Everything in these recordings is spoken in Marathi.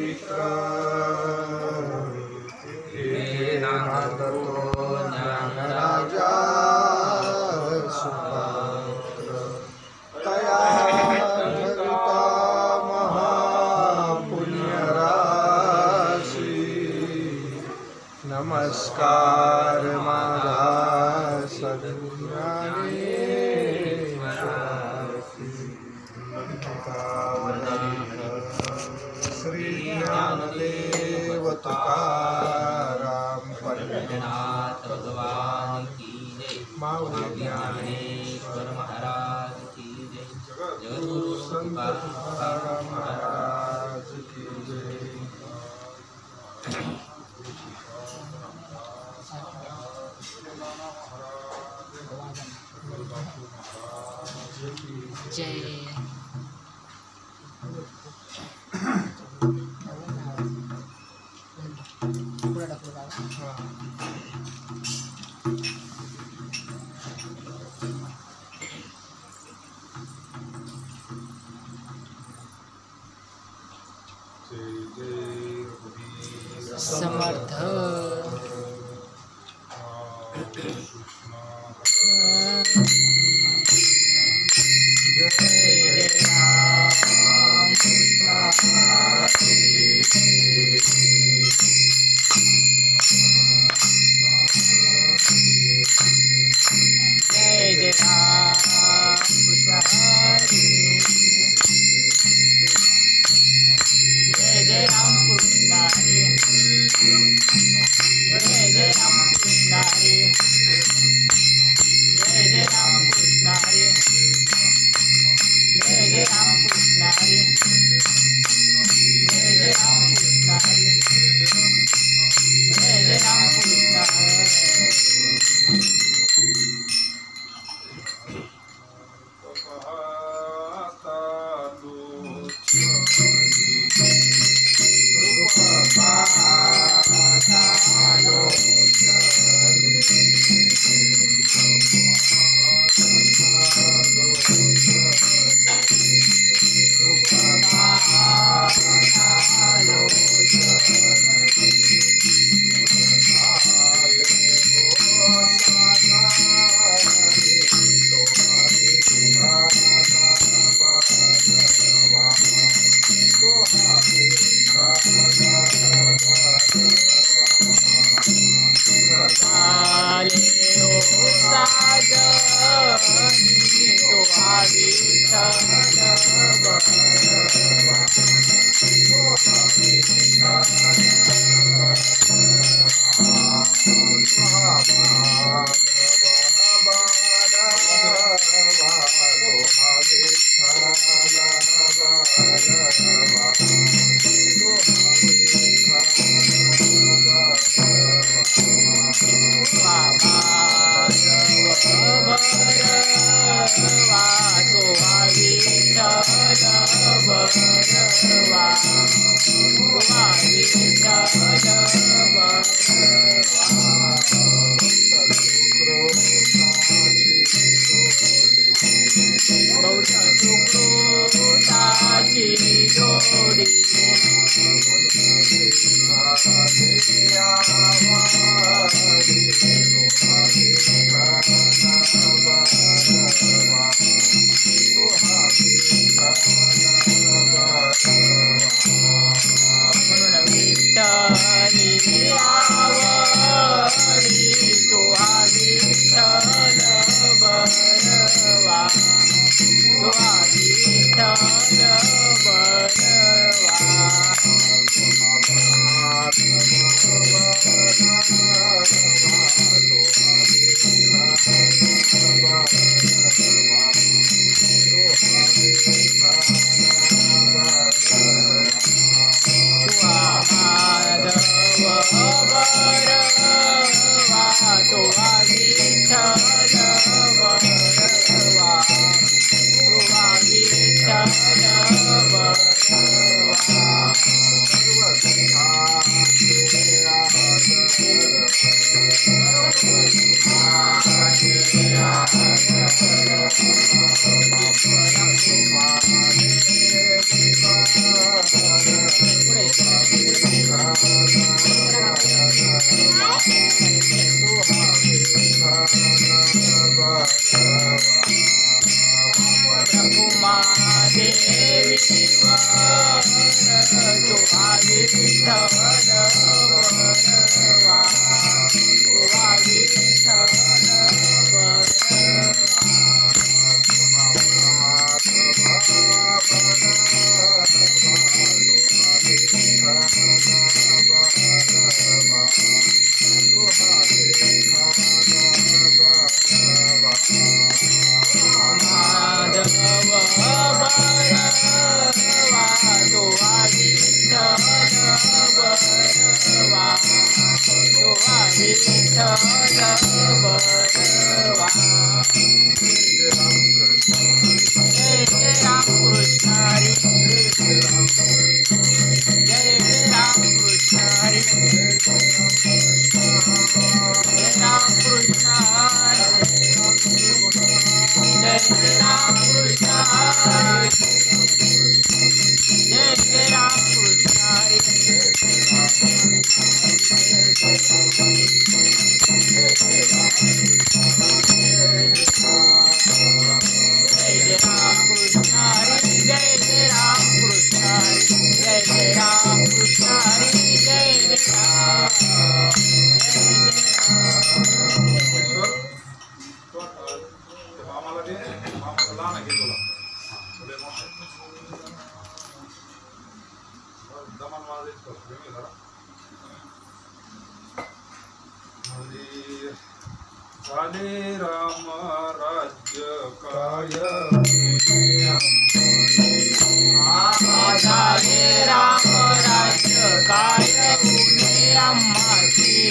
विचित्र हे नादतो ज्ञानराजा सुपात्र तया भविता महापुण्यराशी नमस्कार माझा श्री ज्ञानदेव तुकाराम पंढरीनाथ भगवान की जय। माऊली ज्ञानेश्वर महाराज की जय। जगद्गुरु संत तुकाराम महाराज की जय। जय समर्थ Bhagavad राम कृष्ण हरी जय जय राम जय जय राम. मामाला दे मामाला लहान आहे तुला जमान माझे झाले राम राज्य काय झाले राम राज्य काय पुणे आम्हाची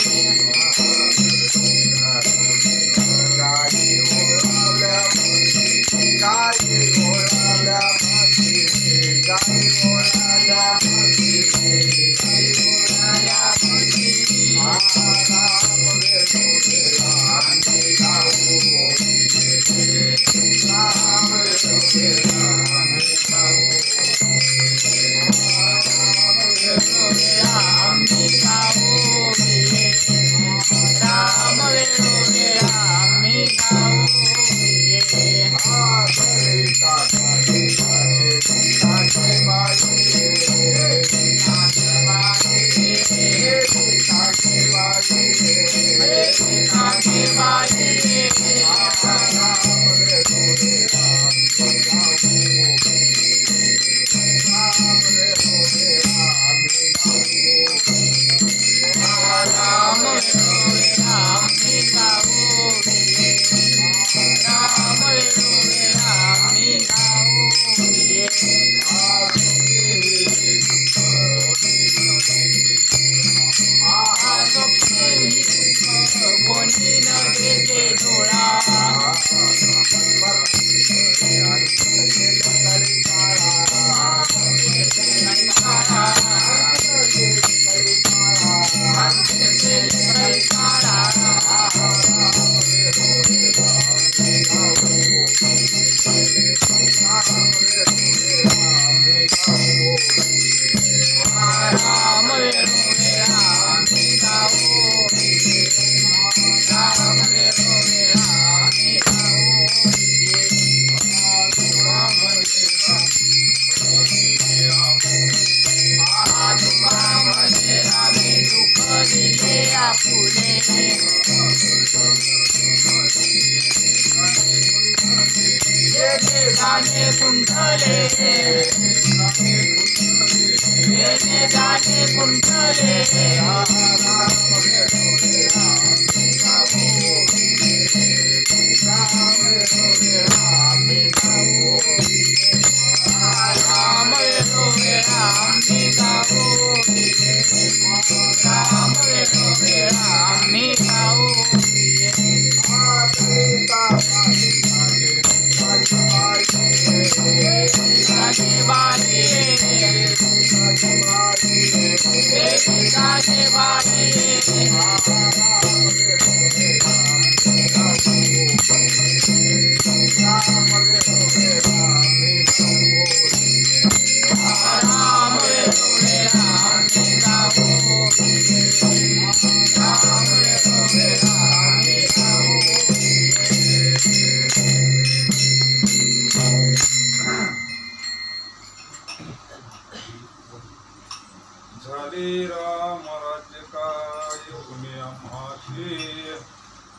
झाले राम राज्य काय पुणे आम्हाशी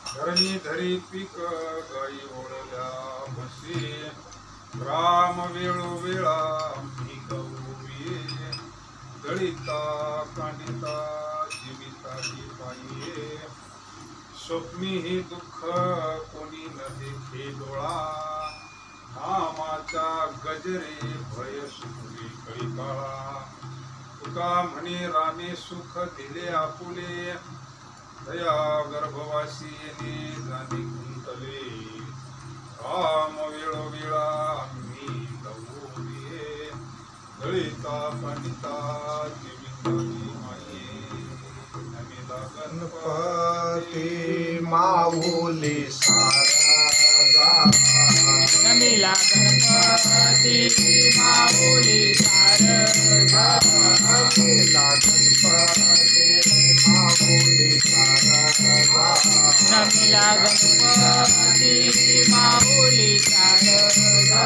धरणी धरी पीक गाई ओढल्या म्हशी राम वेळोवेळा मी गौरी दळिता कांडिता जीविताची पायी स्वप्नी ही दुःख कोणी न देखे डोळा नामाचा गजरे भय सुखी कळी काळा तुका म्हणे रामे सुख दिले आपुले दया गर्भवासीने जाणे गुंतले राम वेळोवेळा मी गौरी दळिता पांडिता जीविताची माये नमिला गणपती माऊली सारा नमिला गणपती माऊली सारदा नमिला गणपती माऊली सारा नमिला गणपती माऊली सारदा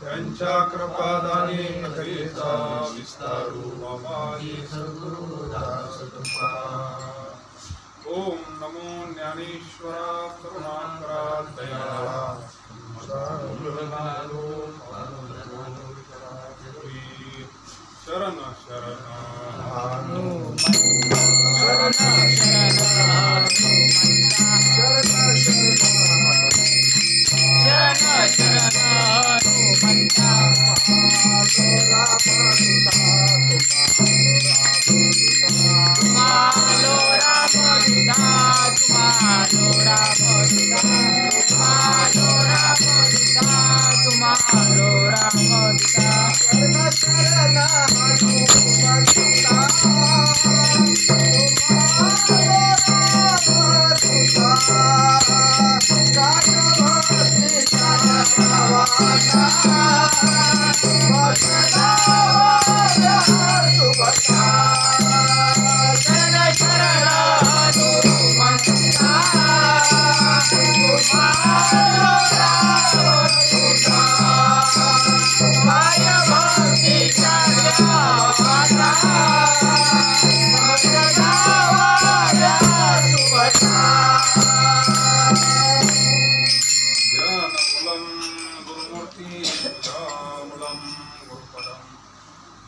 त्यांच्या कृपादानी कथेचा विस्तारू बाबाजी सद्गुरु दास तुकाराम. ओम नमो ज्ञानेश्वरा करुणाकरा दयाळा शरण शरण शरण शरण हनुमंता शरण शरण शरण हनुमंता तुम्हालो रामदूता तुम्हालो रामदूता तुम्हालो रामदूता तुम्हालो रामदूता शरण शरण हनुमंता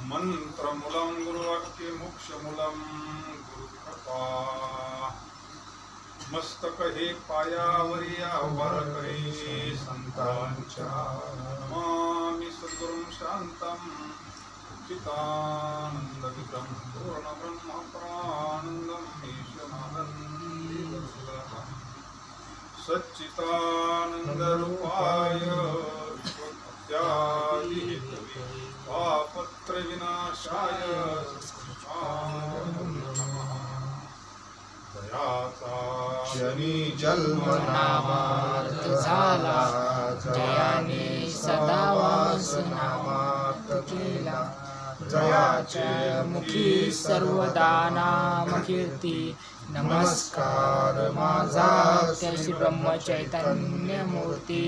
मंत्रमूलं गुरुवाक्य मोक्षमूलं गुरुकृपा मस्तक हे पायावरी आवारक हे संतांच्या नमामि सद्गुरुं शांतं चितानंदविदं पूर्णब्रह्मप्रानन्दं ईशनादं सच्चिदानन्दरूपाय विश्वत्यादिहेतवे पापत्र विनाशाय दयाचा शनी जन्म नामार्थ झाला जयाने सदा वास नामार्थ केला जयाचे मुखी सर्वदा नाम कीर्ती नमस्कार माझा त्याची ब्रह्म चैतन्य मूर्ती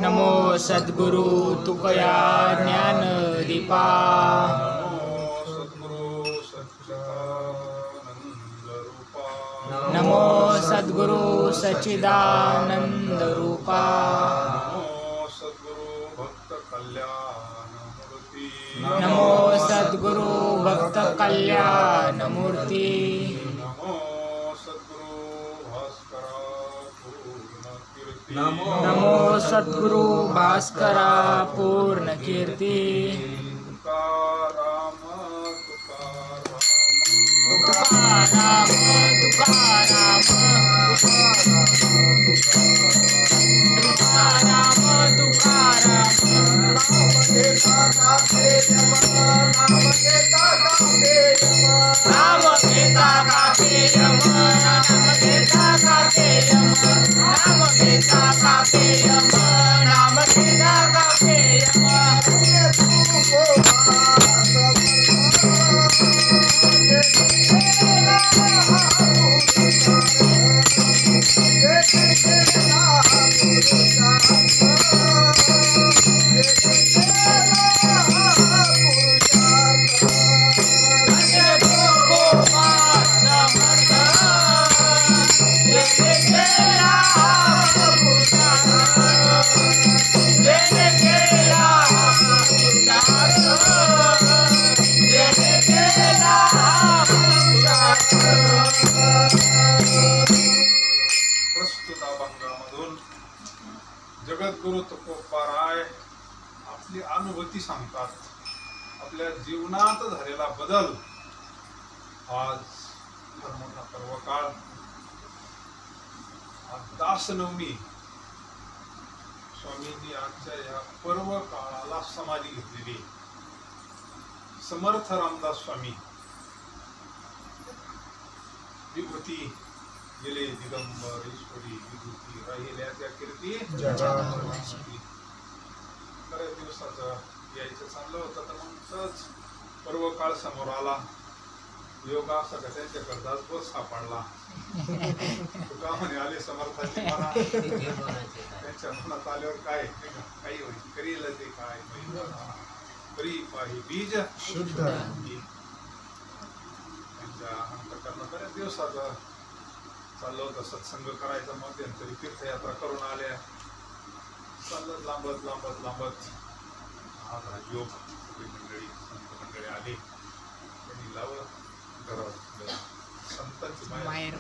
नमो सद्गुरु तुकया ज्ञान दीपा नमो सद्गुरु सच्चिदानंद रूपा नमो सद्गुरु भक्त कल्याण मूर्ती नमो सद्गुरु भास्करा पूर्ण कीर्ती तुकाराम तुकाराम तुकाराम तुकाराम नाम घेता कापे यम नाम घेता कापे यम नाम घेता कापे यम नाम घेता कापे यम नाम घेता कापे यम प्रस्तुत अभंगामधून जगद्गुरु तुकोबाराय आपली अनुभूती सांगतात. आपल्या जीवनात झालेला बदल आज फार मोठा पर्वकाळ दासनवमी स्वामींनी आजच्या या पर्व काळाला समाधी घेतलेली. समर्थ रामदास स्वामी विभूती गेले दिगंबर ईश्वरी विभूती राहिल्या त्या कीर्ती बऱ्याच दिवसाचा यायचं चाललं होतं तर मग सहज पर्व काळ समोर आला. योग असा का त्यांच्याकडे बस सापडला. तुका म्हणे आले समर्थाची म्हणा. त्यांच्या मनात आल्यावर काय नाही का, काही होईल करील ते काय करी पाहि बीज शुद्ध त्यांच्या अंतकरणात बऱ्याच दिवसाचा चाललं होतं सत्संग करायचा. मध्यंतरी तीर्थयात्रा करून आल्या. चालत लांबत लांबत लांबत हा योग सगळी मंडळी संत मंडळी आली. त्यांनी लावलं घरात संतांची माहेर.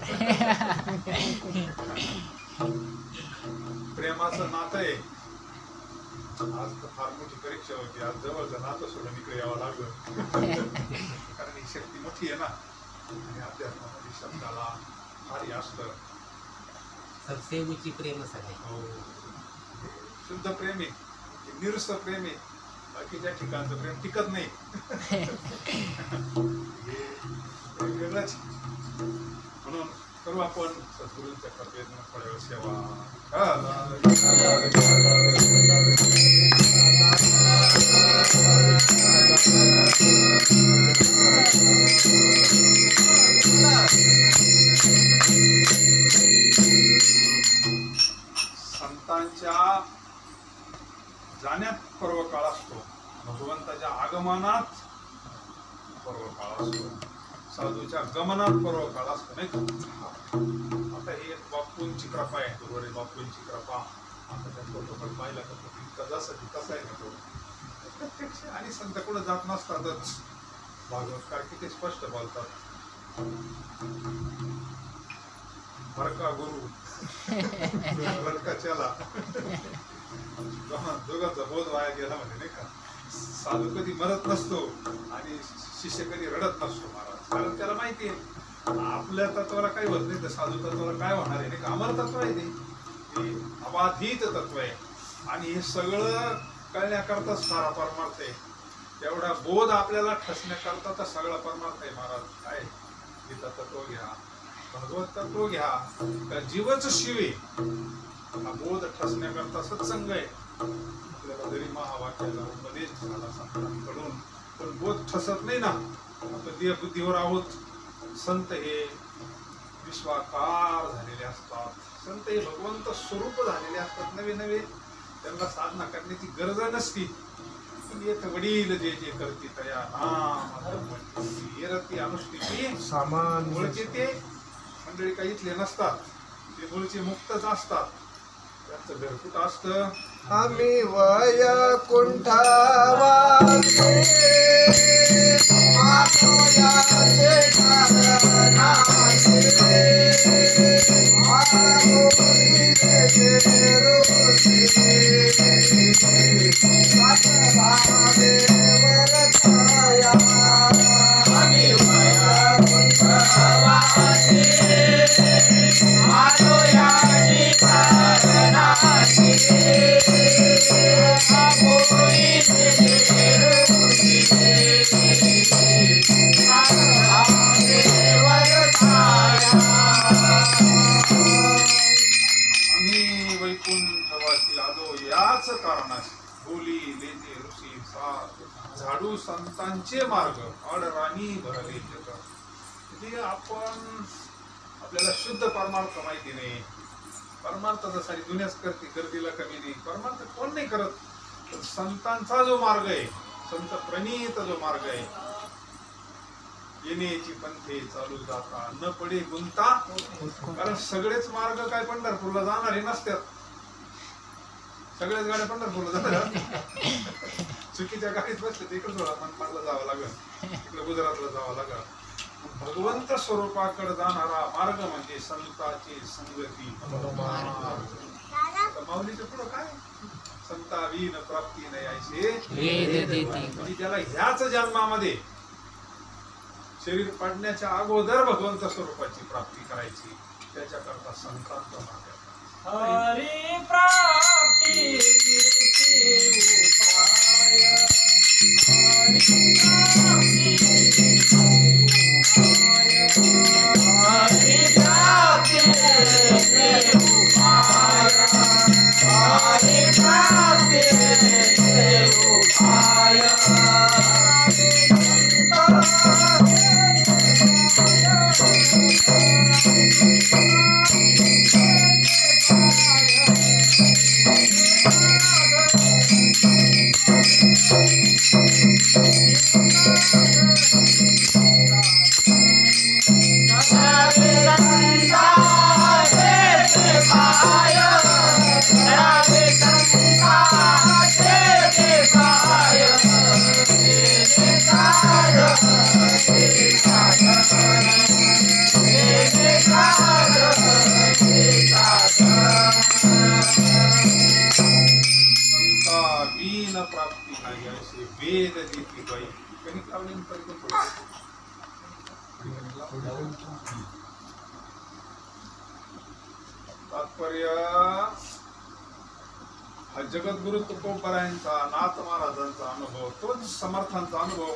प्रेमाचं नातं आहे. आज तर फार मोठी परीक्षा होती. आज जवळचं नातं सोडून इकडे यावं लागलं. कारण ही शक्ती मोठी आहे ना. आणि अध्यात्मामध्ये शब्दाला भारी असतं. सबसे ऊंची प्रेम सगळे. हो, शुद्ध प्रेम आहे, निरस प्रेम आहे. बाकीच्या ठिकाणचं प्रेम टिकत नाही. हे वेगळंच. म्हणून करू आपण सद्गुरूंच्या कृपेतून थोड्या वेळ सेवा. संतांच्या जाण्यात पर्व काळ असतो. भगवंताच्या आगमनात पर्व काळ असतो. साधूच्या गमनात पर्व काळ असतो नाही का. आता ही बापूंची कृपा आहे. गुरुवारी बापूंची कृपा. आता त्या फोटोकडे पाहिला का तो इतका जसा कसा आहे ना तो प्रत्यक्ष. आणि संत कुठं जात नसतातच. भागवतकार किती स्पष्ट बोलतात. भरका गुरु भरका चला. दोघांचा बोध वाया गेला म्हणजे नाही का. साधू कधी मरत नसतो आणि शिष्य कधी रडत नसतो महाराज. कारण त्याला माहिती आहे आपल्या तत्वाला काही होत नाही तर साधू तत्वाला काय होणार आहे नाही का. अमर तत्व आहे ते अबाधित तत्व आहे. आणि हे सगळं कळण्याकरता सारा परमार्थ आहे. तेवढा बोध आपल्याला ठसण्याकरता तर सगळा परमार्थ आहे महाराज. काय गीता तत्व घ्या, भगवत तत्व घ्या, का जीवच शिव आहे. हा बोध ठसण्याकरता सत्संग आहे. आपल्याला जरी महावाक्याला उपदेश झाला संतांकडून पण बोध ठसत नाही ना. आपण देह बुद्धीवर आहोत. संत हे विश्वाकार झालेले असतात. संत हे भगवंत स्वरूप झालेले असतात. नवे नवे त्यांना साधना करण्याची गरज नसती. पण येत वडील जे जे करती तया नाम येरती अनुष्ठिती सामान मूळचे ते मंडळी काही इथले नसतात. ते मूळचे मुक्तच असतात. त्यांचं घर कुठं असतं. आम्ही वैकुंठवासी आतोयाचे कारणाचे आहोरीचे रोषे सातभावे वरताया. आम्ही वैकुंठवासी आतोयाचे कारणाचे आम्ही वैकुंठवासी आलो याच कारणाशी. बोली लेते ऋषी झाडू संतांचे मार्ग अडराणी भरले जग. म्हणजे आपण आपल्याला शुद्ध परमार्थ माहिती नाही. परमार्थाचा सारी दुनियाच करते. गर्दीला कमी नाही. परमार्थ कोण नाही करत. तर संतांचा जो मार्ग आहे, संत प्रणीत जो मार्ग आहे, येण्याची पंथे चालू जाता न पडे गुंता. कारण सगळेच मार्ग काय पंढरपूरला जाणारे नसतात. सगळ्याच गाड्या पंढरपूरला जातात. चुकीच्या गाडीत बसले तर इकडे मनपाडला जावं लागेल, इकडे गुजरातला जावं लागेल. भगवंत स्वरूपाकडे जाणारा मार्ग म्हणजे संताची संगती. माऊलीच्या पुढं काय संतावीन प्राप्ती नाही ऐसे म्हणजे ज्याला ह्याच जन्मामध्ये शरीर पडण्याच्या अगोदर भगवंत स्वरूपाची प्राप्ती करायची त्याच्याकरता संतांचा मार्ग. हरी प्राप्ती उपाय. हरी प्राप्ती हरी प्राप्ती उपाय. हरी प्राप्ती उपाय. ती ती बाई कणिक लावली तरी पण थोडी तात्पर्य हा जगद्गुरु तुकोबरायांचा नाथ महाराजांचा अनुभव तोच समर्थांचा अनुभव.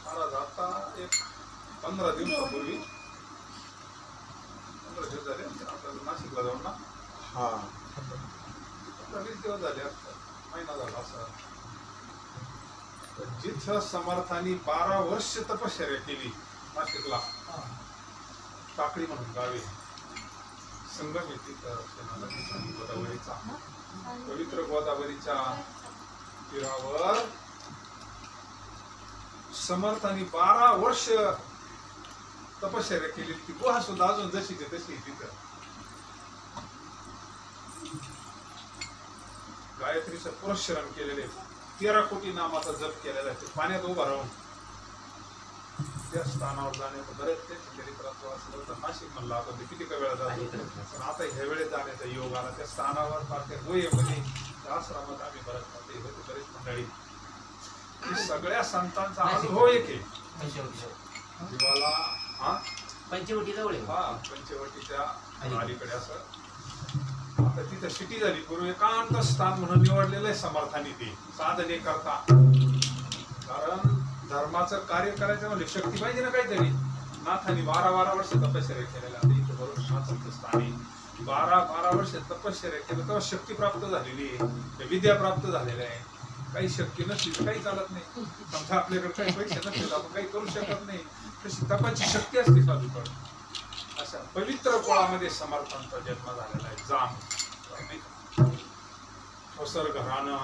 महाराज आता एक 15 दिवसापूर्वी 15 दिवस झाले आता नाशिकला जाऊन ना. हा 20 दिवस झाले महिना झाला असं. जिथं समर्थांनी 12 वर्ष तपश्चर्या केली नाशिकला टाकळी म्हणून गावे संगम येते गोदावरीचा पवित्र गोदावरीच्या तीरावर समर्थांनी 12 वर्ष तपश्चर्या केली. ती गुहा सुद्धा अजून जशीची तशी तिथं गायत्रीचं पुरस्चरण केलेले 13 कोटी नामाचा जप केलेला आहे. पाण्यात उभा राहून त्या स्थानावर जाण्याचं बरेच त्यांच्या चरित्रात वाचलं तर नाशिक म्हणलं आपण ते किती का वेळा जातो पण आता ह्या वेळेत जाण्याचा योग आला. त्या स्थानावर फार त्या गोयेमध्ये त्या आश्रमात आम्ही बरेच मंडळी सगळ्या संतांचा अनुभव एक आहे. जीवाला पंचवटी जवळ हा पंचवटीच्या अलीकडे असं आता तिथं सिटी झाली. पूर्वी एकांत स्थान म्हणून निवडलेलं आहे समर्थांनी ते साधने करता. कारण धर्माचं कार्य करायचं म्हणजे शक्ती पाहिजे ना काहीतरी. नाथांनी 12 वर्ष तपश्चर्या केलेल्या इथे बरोबर नाथांचं स्थान आहे. 12 वर्ष तपश्चर्या केलं तेव्हा शक्ती प्राप्त झालेली आहे, विद्या प्राप्त झालेल्या आहे. काही शक्य नसली तर काही चालत नाही. समजा आपल्याकडे काही पैसे नसतील आपण काही करू शकत नाही. तशी तपाची शक्ती असते साधूकडे. अशा पवित्र कुळामध्ये समर्थांचा जन्म झालेला आहे. जाम ठोसर घराणं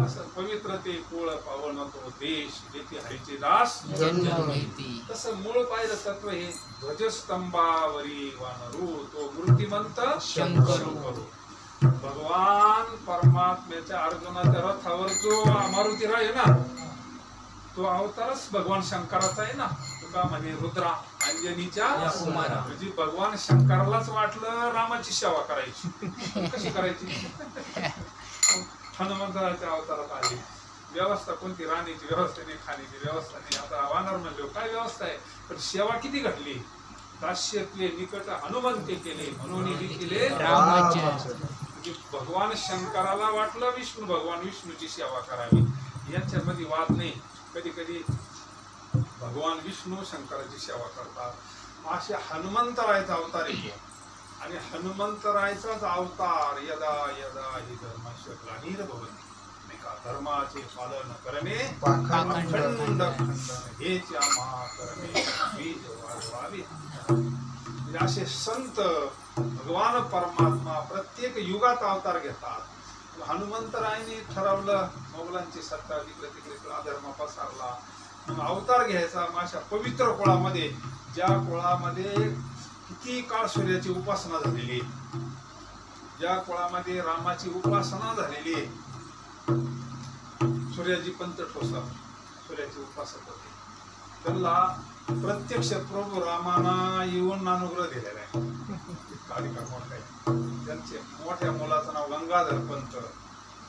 असं पवित्र ते कुळ पावन तो देश जेथे हरीचे दास तसं मूळ पाहिलं तत्व हे ध्वजस्तंभावरी वानरू तो मूर्तिमंत शंकरू. भगवान परमात्म्याच्या अर्जुनाच्या रथावर जो मारुतीराय आहे ना तो अवतारच भगवान शंकराचा आहे ना. तुका म्हणे रुद्रा अंजनीच्या म्हणजे भगवान शंकरालाच वाटलं रामाची सेवा करायची. कशी करायची? हनुमंताच्या अवतारात आली. व्यवस्था कोणती? राहण्याची व्यवस्था नाही, खाण्याची व्यवस्था नाही. आता वानर म्हणलो काय व्यवस्था आहे पण सेवा किती घडली. दास्यत्वे निकट हनुमंते केले म्हणून हे केले म्हणजे भगवान शंकराला वाटलं विष्णू भगवान विष्णूची सेवा करावी. यांच्यामध्ये वाद नाही. कधी कधी भगवान विष्णू शंकराची सेवा करतात. असे हनुमंतरायचा अवतार येतो आणि हनुमंतरायचाच अवतार यदा यदा ही धर्माशी ग्लानिर्भवति नाही का धर्माचे पालन करणे अखंड खंडन हेच आम्हा करणे बीज वाढवावे. म्हणजे असे संत भगवान परमात्मा प्रत्येक युगात अवतार घेतात. हनुमंतरायने ठरवलं मोगलांची सत्ता तिकडे तिकडे अधर्म पसरला मग अवतार घ्यायचा. अशा पवित्र कुळामध्ये ज्या कुळामध्ये किती काळ सूर्याची उपासना झालेली, ज्या कुळामध्ये रामाची उपासना झालेली आहे. सूर्याजी पंत ठोसर सूर्याचे उपासक होते. त्यांना प्रत्यक्ष प्रभू रामाना येऊन अनुग्रह दिलेला आहे. कार्यक्रम मोठा आहे. त्यांचे मोठ्या मुलाचं नाव गंगाधर पंत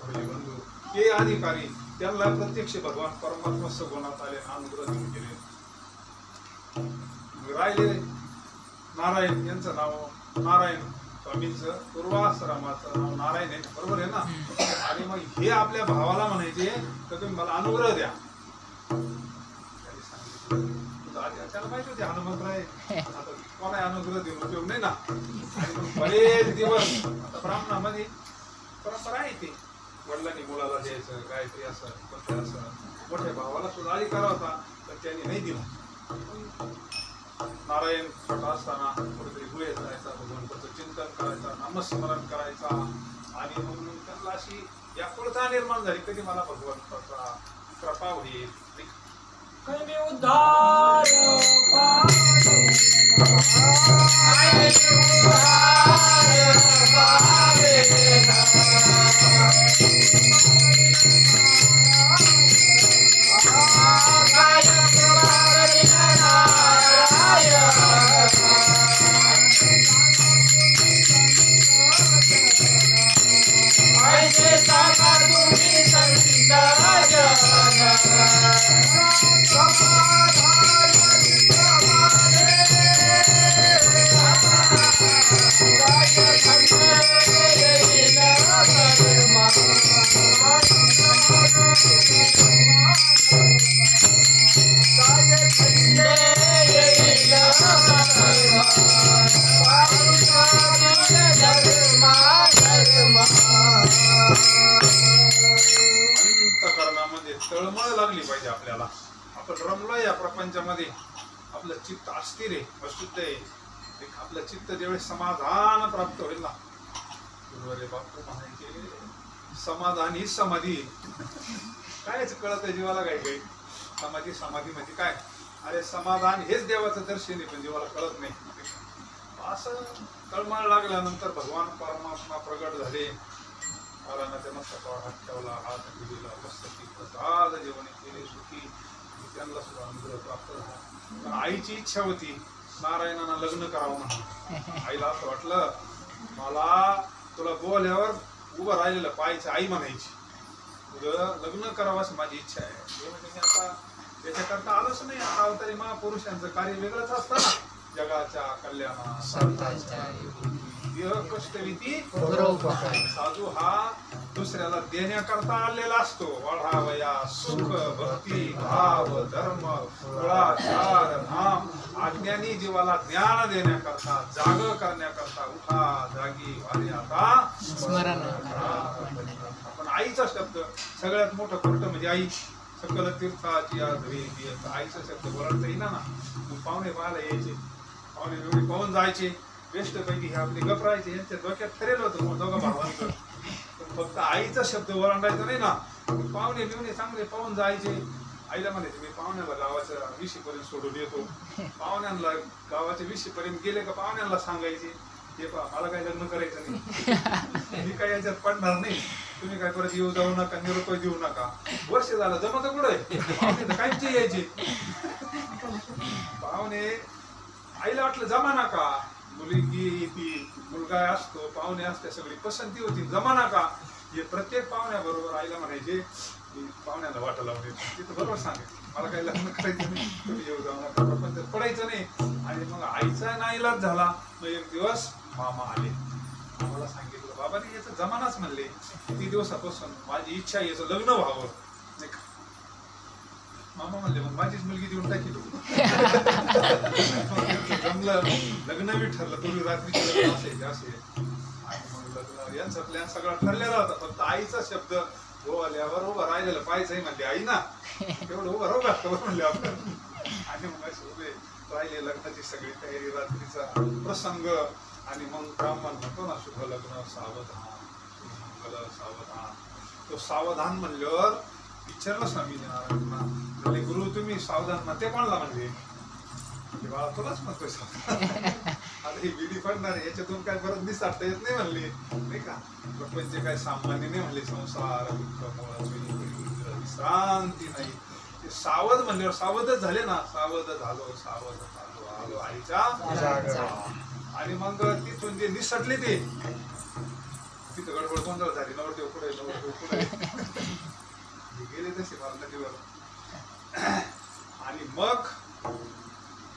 बंधू ते अधिकारी. त्यांना प्रत्यक्ष भगवान परमात्मा सगुणात आले अनुग्रह देऊन गेले. राहिले नारायण यांचं नाव नारायण स्वामींचं पूर्वाश्रमाचं नाव नारायण आहे बरोबर आहे ना. आणि मग हे आपल्या भावाला म्हणायचे तर तुम्ही मला अनुग्रह द्या. त्याला माहिती होते हनुमंतराय आता कोणा अनुग्रह देऊन उपयोग नाही ना. आणि बरेच दिवस आता ब्राह्मणामध्ये परंपरा आहे ती वडिलांनी मुलाला द्यायचं काहीतरी असं पण असं मोठ्या भावाला सुद्धा अधिकार होता पण त्यांनी नाही दिला. नारायण छोटा असताना कुठेतरी गुहेत जायचा भगवंताचं चिंतन करायचं नामस्मरण करायचा आणि मग त्यांना अशी व्याकुळता निर्माण झाली कधी मला भगवंताचा कृपा होईल. उद्धार ऐसे साकार तुम्ही संत तळमळ लागली पाहिजे आपल्याला. आपण रमलोय या प्रपंचामध्ये, आपलं चित्त अस्थिर आहे, अशुद्ध आहे. आपलं चित्त ज्यावेळेस समाधान प्राप्त होईल ना, गुरुवारी बापू म्हणायचे समाधान ही समाधी. कायच कळत आहे जीवाला काही काही. समाधी म्हणजे काय? अरे समाधान हेच देवाचं दर्शन आहे, पण जीवाला कळत नाही. असं तळमळ लागल्यानंतर भगवान परमात्मा प्रगट झाले. महाराजांच्या मस्तकावर हात ठेवला, हात दिला, मस्तकी प्रसाद जेवण केले, सुखी. त्यांना सुद्धा अनुग्रह प्राप्त झाला. पण आईची इच्छा होती नारायणांना लग्न करावं म्हणून. आईला असं वाटलं, मला तुला बोल्यावर उभं राहिलेलं पाहायचं. आई म्हणायची तुझं लग्न करावं असं माझी इच्छा आहे. हे म्हणजे मी आता त्याच्याकरता आलोच नाही. आता अवतारी महापुरुषांचं कार्य वेगळंच असतं ना, जगाच्या कल्याणात कष्टविधी. साधू हा दुसऱ्याला देण्याकरता आलेला असतो. वाढावया सुख भक्ती भाव धर्म कुळाचार धाम. अज्ञानी जीवाला ज्ञान देण्याकरता, जाग करण्याकरता, उठा जागी वारे आता स्मरण. पण आईचा शब्द सगळ्यात मोठं खोट म्हणजे आई. सकल तीर्थाची आईचा शब्द बोलायचा येईना ना. पाहुणे पाहायला यायचे, पाहुणे एवढे पाहून जायचे, बेस्ट पैकी हे आपले गप राहायचे. यांच्या डोक्यात ठरेल होतं दोघा भावांचं. पण फक्त आईचा शब्द ओलांडायचा नाही ना. पाहुणे बिवणे चांगले पाहून जायचे. आईला म्हणायचे मी पाहुण्याला गावाच्या 20 पर्यंत सोडून येतो. पाहुण्यांना गावाच्या 20 पर्यंत गेले का पाहुण्यांना सांगायचे, हे पहा मला काही लग्न करायचं नाही, मी काही याच्यात पडणार नाही, तुम्ही काय परत येऊ जाऊ नका, निरोप देऊ नका. वर्ष झालं जमत कुठे पाहुणे तर काहीच यायचे. पाहुणे आईला वाटलं जमा नका, मुलगी ती मुलगा असतो, पाहुणे असते, सगळी पसंती होती, जमा नका. हे प्रत्येक पाहुण्याबरोबर आईला म्हणायचे, पाहुण्याला वाटा लावले. तिथं बरोबर सांगायचं मला काही लग्न करायचं नाही, तुम्ही येऊ जाऊ नका, प्रपंच पडायचं नाही. आणि मग आईचा नाईलाज झाला. मग एक दिवस मामा आले, आम्हाला सांगितलं बाबाने याचं जमानाच म्हणले किती दिवसापासून माझी इच्छा आहे याचं लग्न व्हावं. मामा म्हणले मग माझीच मुलगी देऊन टाकी तू. जमलं, लग्न बी ठरलं. पूर्वी रात्री असे आणि मग लग्न यांचा प्लॅन सगळा ठरलेला होता. फक्त आईचा शब्द हो आल्यावर उभं राहिलेलं पाहायचंय म्हणले. आई ना तेवढं उभं राहू लागतं म्हणले आपण. आणि मग असे उभे राहिले. लग्नाची सगळी तयारी, रात्रीचा प्रसंग. आणि मग ब्राह्मण म्हणतो ना शुभ लग्न सावधान, मंगल सावधान. तो सावधान म्हणल्यावर विचारलं स्वामी नारायणना, म्हणजे गुरु तुम्ही सावधान म्हणते कोणाला? म्हणले बाळा तुलाच म्हणतोय सावधान. आता ही विधी पडणार याच्यातून काय परत निसारता येत नाही म्हणले, नाही का. प्रपंच काय सामान्य नाही म्हणले. संसार विश्रांती नाही. ते सावध म्हणल्यावर सावधच झाले ना. सावध झालो, सावध झालो, आलो आईच्या. आणि मग तिथून जे निसटले ते तिथं गडबड गोंधळ झाली. नवरदेव पुढे, नवरदेव पुढे गेले तसे मला नदीवर. आणि मग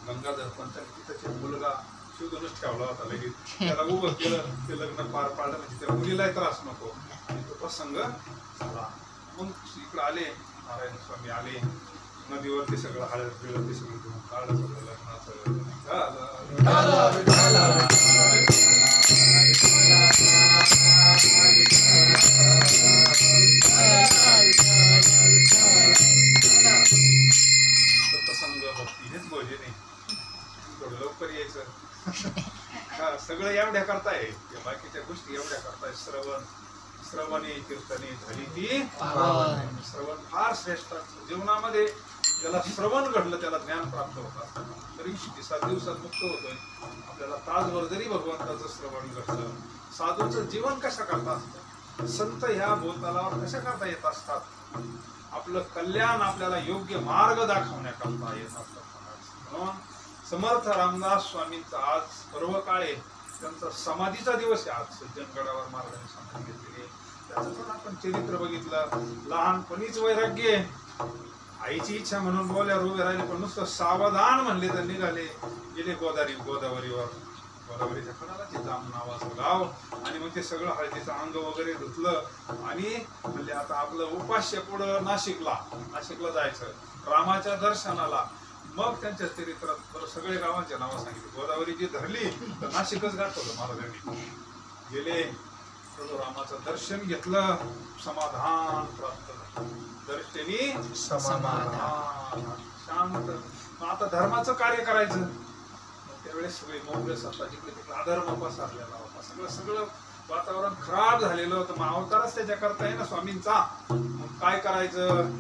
गंगाधर पंतांनी तिथं मुलगा शोधूनच ठेवला होता. लगेच त्याला उभं केलं, ते लग्न पार पाडलं. म्हणजे त्या मुलीलाही त्रास नको. आणि तो प्रसंग झाला. मग इकडं आले नारायण स्वामी, आले नदीवर. ते सगळं हळद बिळद ते सगळं घेऊन काढलं. सगळं लग्नाचं प्रसंग भक्ती हेच भोजन आहे. थोडं लवकर यायचं. सगळं एवढ्या करताय, बाकीच्या गोष्टी एवढ्या करताय. श्रवणे कीर्तने झाली ती श्रवण फार श्रेष्ठ जीवनामध्ये. ज्याला श्रवण घडलं त्याला ज्ञान प्राप्त होत असतं. तरी 7 दिवसात मुक्त होतोय. आपल्याला तासभर जरी भगवंताचं श्रवण घडलं. साधूचं जीवन कशा करता असतं, संत ह्या भूतलावर कशा करता येत असतात, आपलं कल्याण आपल्याला योग्य मार्ग दाखवण्याकरता येत असतात. म्हणून समर्थ रामदास स्वामींचा आज पर्व काळे त्यांचा समाधीचा दिवस आहे. आज सज्जनगडावर महाराजांनी समाधी घेतलेली. त्याचं पण आपण चरित्र बघितलं. लहानपणीच वैराग्य, आईची इच्छा म्हणून बोल्यावर उभे राहिले. पण नुसतं सावधान म्हणले तर निघाले, गेले गोदावरीवर. गोदावरीच्या कडाला जाम नावाचं गाव. आणि मग ते सगळं हळदीचं अंग वगैरे धुतलं आणि म्हणजे आता आपलं उपास्य पुढं नाशिकला जायचं रामाच्या दर्शनाला. मग त्यांच्या चरित्रात सगळे गावांच्या नावं सांगितली. गोदावरी जी धरली तर नाशिकच गाठवलं महाराजांनी. गेले प्रभू रामाचं दर्शन घेतलं, समाधान प्राप्त झालं. दर्शनी समाधान, शांत. मग आता धर्माचं कार्य करायचं. मग त्यावेळेस सगळे मोगले सत्ता जिकडे तिकडे अधर्म पसरलेला होता. सगळं वातावरण खराब झालेलं होतं. मग अवतारच त्याच्याकरता आहे ना स्वामींचा. मग काय करायचं?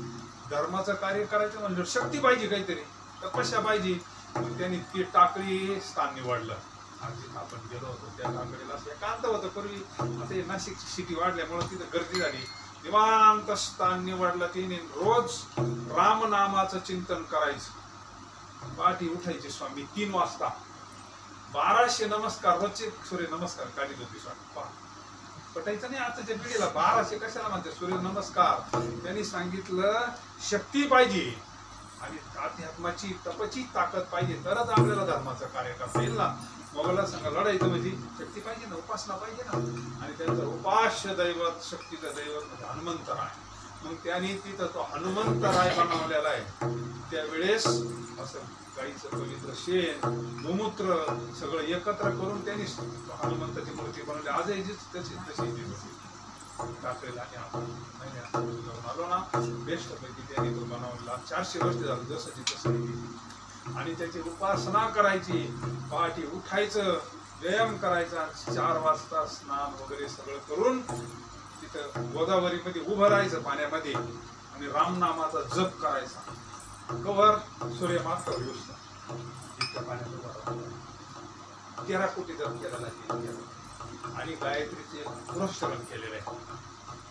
धर्माचं कार्य करायचं म्हणजे शक्ती पाहिजे, काहीतरी तपस्या पाहिजे. मग त्यांनी ती टाकळी स्थान निवडलं. आज जिथं आपण गेलो होतो त्या टाकळीला असं एकांत होतं पूर्वी. आता हे नाशिकची सिटी वाढल्यामुळे तिथं गर्दी झाली. निवांत स्थान निवडलं तिने. रोज रामनामाचं चिंतन करायचं. पहाटे उठायचे स्वामी 3 वाजता. 1200 नमस्कार रोजचे सूर्य नमस्कार काढीत होते स्वामी. पहा, पटायचं नाही आताच्या पिढीला. 1200 कशाला म्हणते सूर्य नमस्कार? त्यांनी सांगितलं शक्ती पाहिजे आणि अध्यात्माची तपची ताकद पाहिजे, तरच आपल्याला धर्माचं कार्य करता येईल ना. मोगला संघ लढायचं म्हणजे शक्ती पाहिजे ना, उपासना पाहिजे ना. आणि त्यांचं उपास्य दैवत, शक्तीचं दैवत म्हणजे हनुमंतराय. मग त्यांनी तिथं तो हनुमंतराय बनवलेला आहे. त्यावेळेस असं गाईचं पवित्र शेण, गोमूत्र सगळं एकत्र करून त्यांनी हनुमंताची मूर्ती बनवली. आजही तशी टाकलेला आहे. आपण जाऊन आलो ना, बेस्ट पैकी त्यांनी तो बनवला. 400 वर्ष झालं जसं तसं. आणि त्याची उपासना करायची. पहाटे उठायचं, व्यायाम करायचा. 4 वाजता स्नान वगैरे सगळं करून तिथं गोदावरीमध्ये उभं राहायचं पाण्यामध्ये आणि रामनामाचा जप करायचा. कवर सूर्य माथ्यावर येऊस इतक्या पाण्यात उभा राहायचा. 13 कोटी जप केलेला आहे. आणि गायत्रीचे पुरस्करण केलेलं आहे.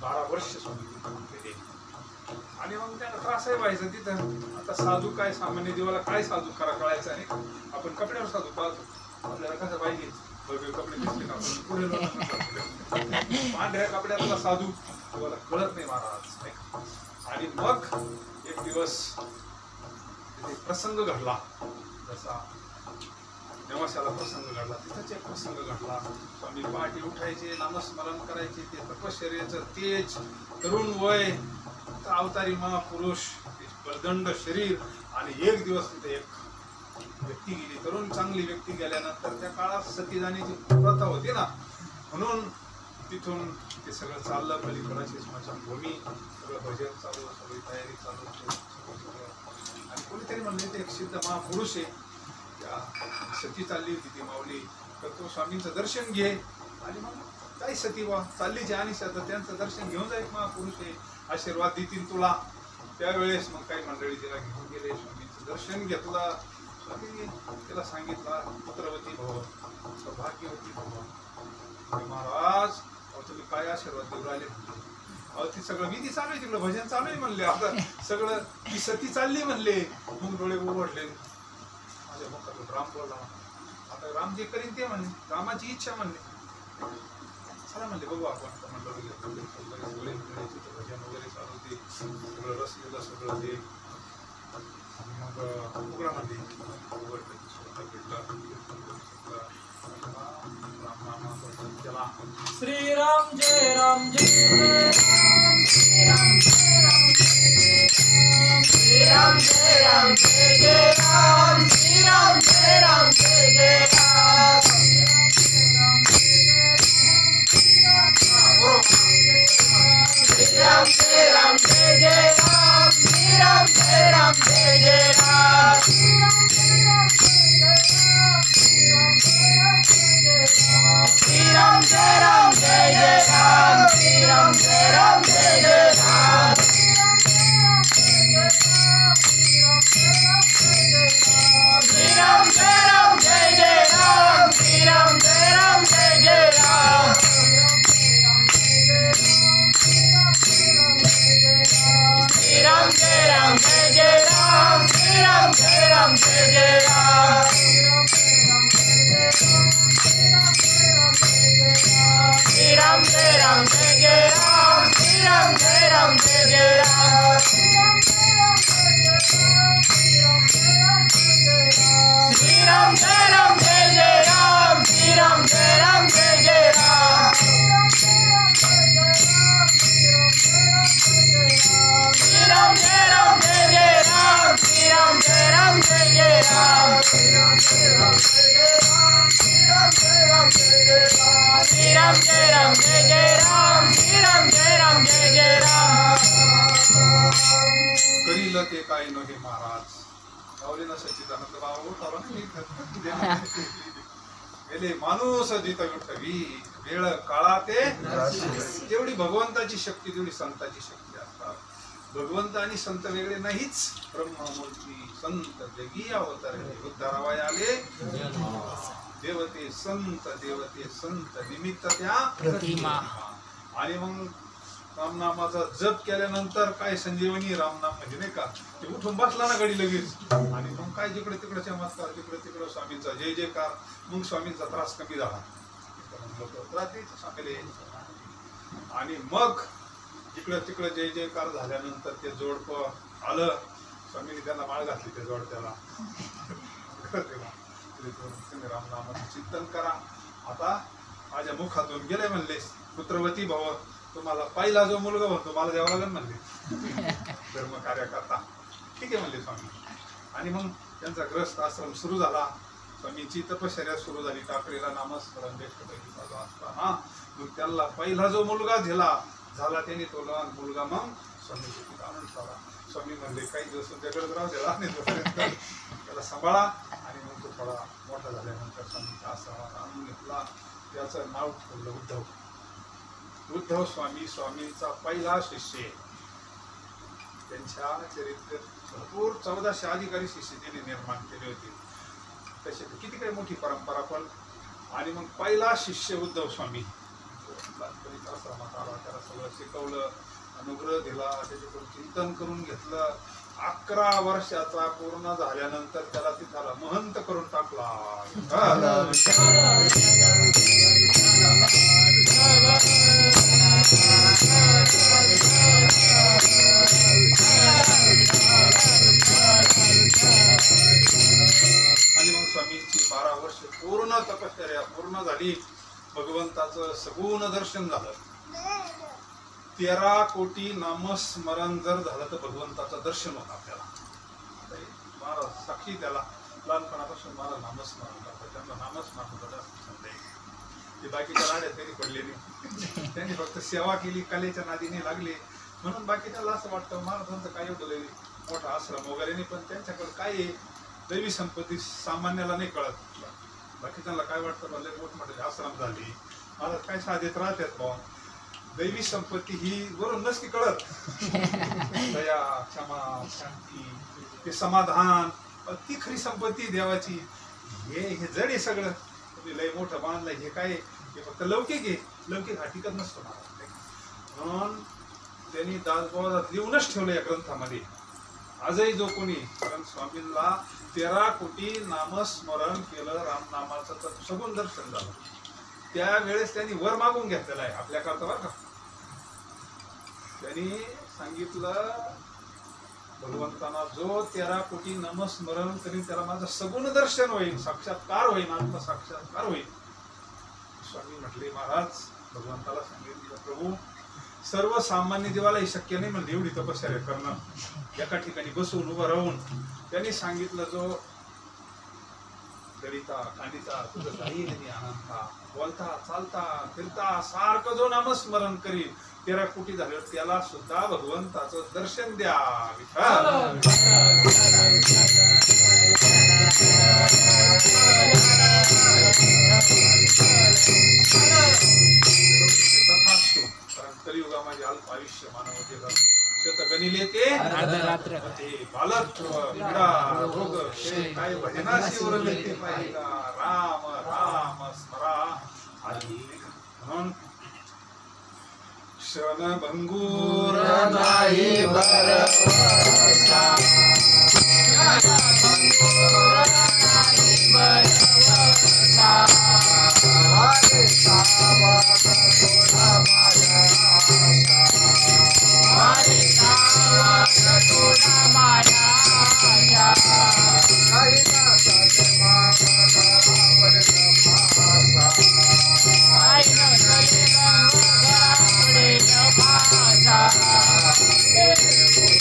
12 वर्ष स्वामी. आणि मग त्यांना त्रासही व्हायचं तिथं. आता साधू काय, सामान्य देवाला काय साधू कळायचं नाही. आपण कपड्यावर साधू पाहतो. आपल्याला कसं पाहिजे भव्य कपडे दिसले का पुढे पांढऱ्या कपड्यातला साधू देवाला कळत नाही महाराज. आणि मग एक दिवस प्रसंग घडला. जसा नेवाशाला प्रसंग घडला, तिथंच एक प्रसंग घडला. स्वामी पहाटे उठायचे, नामस्मरण करायचे. ते तपश्चर्याचं तेज, तरुण वय, अवतारी महापुरुष, बलदंड शरीर. आणि एक दिवस तिथे एक व्यक्ती गेली, तरुण चांगली व्यक्ती गेल्यानंतर त्या काळात सती जाण्याची प्रथा होती ना, म्हणून तिथून ते सगळं चाललं. पलीकडची स्मशानभूमी, सगळं भजन चालू, सगळी तयारी चालू. आणि कोणीतरी म्हणले ते एक सिद्ध महापुरुष आहे, त्या सती चालली होती ती माऊली, तर तो स्वामींचं दर्शन घे. आणि मग काय सती वा चाललीची आणि त्यांचं दर्शन घेऊन जा, एक महापुरुष आहे, आशीर्वाद देतील तुला. त्यावेळेस मग काही मंडळी तिला घेऊन गेले, स्वामींचं दर्शन घेतलं. स्वामींनी तिला सांगितलं, पुत्रवती भव, सौभाग्यवती भव. महाराज तुम्ही काय आशीर्वाद देऊ राहिले? ती सगळं विधी चालू आहे, तिकडं भजन चालू आहे म्हणले. आता सगळं ती सती चालली म्हणले. मग डोळे उघडले. माझ्या मुखातून राम बोलला. आता राम जे करीन ते म्हणले, रामाची इच्छा म्हणले. चला म्हणले बघू आपण. मंडळी भजन वगैरे चालू होते, सगळं रसलेलं सगळं ते. मग उघडामध्ये श्रीराम जय राम जय राम, श्रीराम जय राम जय राम, श्रीराम जय राम जय राम, श्रीराम जय राम जय राम, श्रीराम जय राम जय राम, श्रीराम जय राम जय राम, श्रीराम जय राम जय राम, श्रीराम जय राम जय राम, श्रीराम जय राम जय राम, श्रीराम जय राम जय राम, श्रीराम जय राम जय राम, श्रीराम जय राम जय राम, श्रीराम जय राम जय राम, श्रीराम जय राम जय राम, श्रीराम जय राम जय राम, श्रीराम जय राम जय राम, श्रीराम जय राम जय राम, श्रीराम जय राम जय राम, श्रीराम जय राम जय राम, श्रीराम जय राम राम जय जय राम श्री राम जय राम जय जय राम श्री राम जय राम जय जय राम करील ते काय नव्हे महाराज गावलेला सच्चिदानंद बाबा उठावा गेले माणूस जिथं विठवी वेळ काळा ते जेवढी भगवंताची शक्ती तेवढी संताची शक्ती असतात भगवंत आणि संत वेगळे नाहीच ब्रह्ममूर्ती संत जगी अवतरले उद्धारावाय आले देवते संत निमित्त त्या प्रतिमा आणि मग रामनामाचा जप केल्यानंतर काय संजीवनी रामनाम म्हणजे नाही का ते उठून बसला ना गडी लगेच आणि मग काय जिकडे तिकडे चमत्कार तिकडे स्वामींचा जय जयकार मग स्वामींचा त्रास कमी झाला आणि मग इकडे तिकडे जय जयकार झाल्यानंतर ते जोडपं आलं स्वामींनी त्यांना माळ घातली त्या जोडप्याला तुम्ही रामनामाचं चिंतन करा आता माझ्या मुखातून गेले म्हणले पुत्रवती भव तुम्हाला पहिला जो मुलगा म्हणतो मला द्यावा लागेल म्हणले धर्म कार्य करता ठीक आहे म्हणले स्वामी आणि मग त्यांचा ग्रस्त आश्रम सुरू झाला स्वामींची तपश्चर्या सुरू झाली टाकळीला नामस्मरण ज्येष्ठपैकी चालू असताना मग त्यांना पहिला जो मुलगा झाला त्याने तो लहान मुलगा मग स्वामीची खूप आनंद झाला स्वामी म्हणले काही दिवस तुमच्याकडे राहू द्या आणि तोपर्यंत त्याला सांभाळा आणि मग तो थोडा मोठा झाल्यानंतर स्वामीचा आश्रमात आणून घेतला त्याचं नाव ठेवलं उद्धव स्वामी स्वामींचा पहिला शिष्य त्यांच्या चरित्रेत भरपूर 1400 अधिकारी शिष्य त्यांनी निर्माण केले होते तसे किती काही मोठी परंपरा पण आणि मग पहिला शिष्य उद्धव स्वामी आश्रमात आला त्याला सगळं शिकवलं अनुग्रह दिला त्याच्याकडून चिंतन करून घेतलं 11 वर्षाचा पूर्ण झाल्यानंतर त्याला तिथला महंत करून टाकला आणि मग स्वामींची 12 वर्ष पूर्ण तपश्चर्या पूर्ण झाली भगवंताचं सगुण दर्शन झालं 13 कोटी नामस्मरण जर झालं तर भगवंताचं दर्शन होतं आपल्याला महाराज साक्षी त्याला लहानपणापासून मला नामस्मरण करतात त्यांना नामस्मरण होतं ते बाकीच्या राड्यात त्यांनी पडले नाही त्यांनी फक्त सेवा केली कलेच्या नादीने लागले म्हणून बाकी त्याला असं वाटतं महाराजांचं काय एवढं मोठा आश्रम वगैरे नाही पण त्यांच्याकडे काय आहे दैवी संपत्ती सामान्याला नाही कळत बाकी त्यांना काय वाटतं भले मोठमोठे आश्रम झाले महाराज काय साधेत राहतात भाऊ दैवी संपत्ती ही वरून नसती कळत दया क्षमा शांती ते समाधान ती खरी संपत्ती देवाची हे जड आहे सगळं तुम्ही लय मोठं बांधलंय हे काय हे फक्त लौकिक आहे लौकिक हा टिकत नसतो महाराज म्हणून त्यांनी दासबोधात लिहूनच ठेवलं या ग्रंथामध्ये आजही जो कोणी कारण स्वामींना 13 कोटी नामस्मरण केलं रामनामाचं तर सगुण दर्शन झालं त्यावेळेस त्यांनी वर मागून घेतलेला आहे आपल्या करता बरं का त्यांनी सांगितलं भगवंतांना जो 13 कोटी नामस्मरण करीन त्याला माझं सगुण दर्शन होईल साक्षात्कार होईल आत्मसाक्षात्कार होईल स्वामी म्हटले महाराज भगवंताला सांगितलं प्रभू सर्वसामान्य देवाला हे शक्य नाही म्हणजे एवढी तपश्चर्या करणं एका ठिकाणी बसून उभं राहून त्यांनी सांगितलं जो दलिता कांडिता तुझं काही नाही अनंता बोलता चालता फिरता सारखं जो नामस्मरण करील 13 कोटी झाल्यावर त्याला सुद्धा भगवंताचं दर्शन द्या कलियुगामध्ये अल्प आयुष्य मानव गणिले ते बालक क्रीडा रोग काय भजनाशी उरले पाहिजे राम राम स्मरा म्हणून क्षणभंगूर नाही भरवसा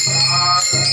Bye.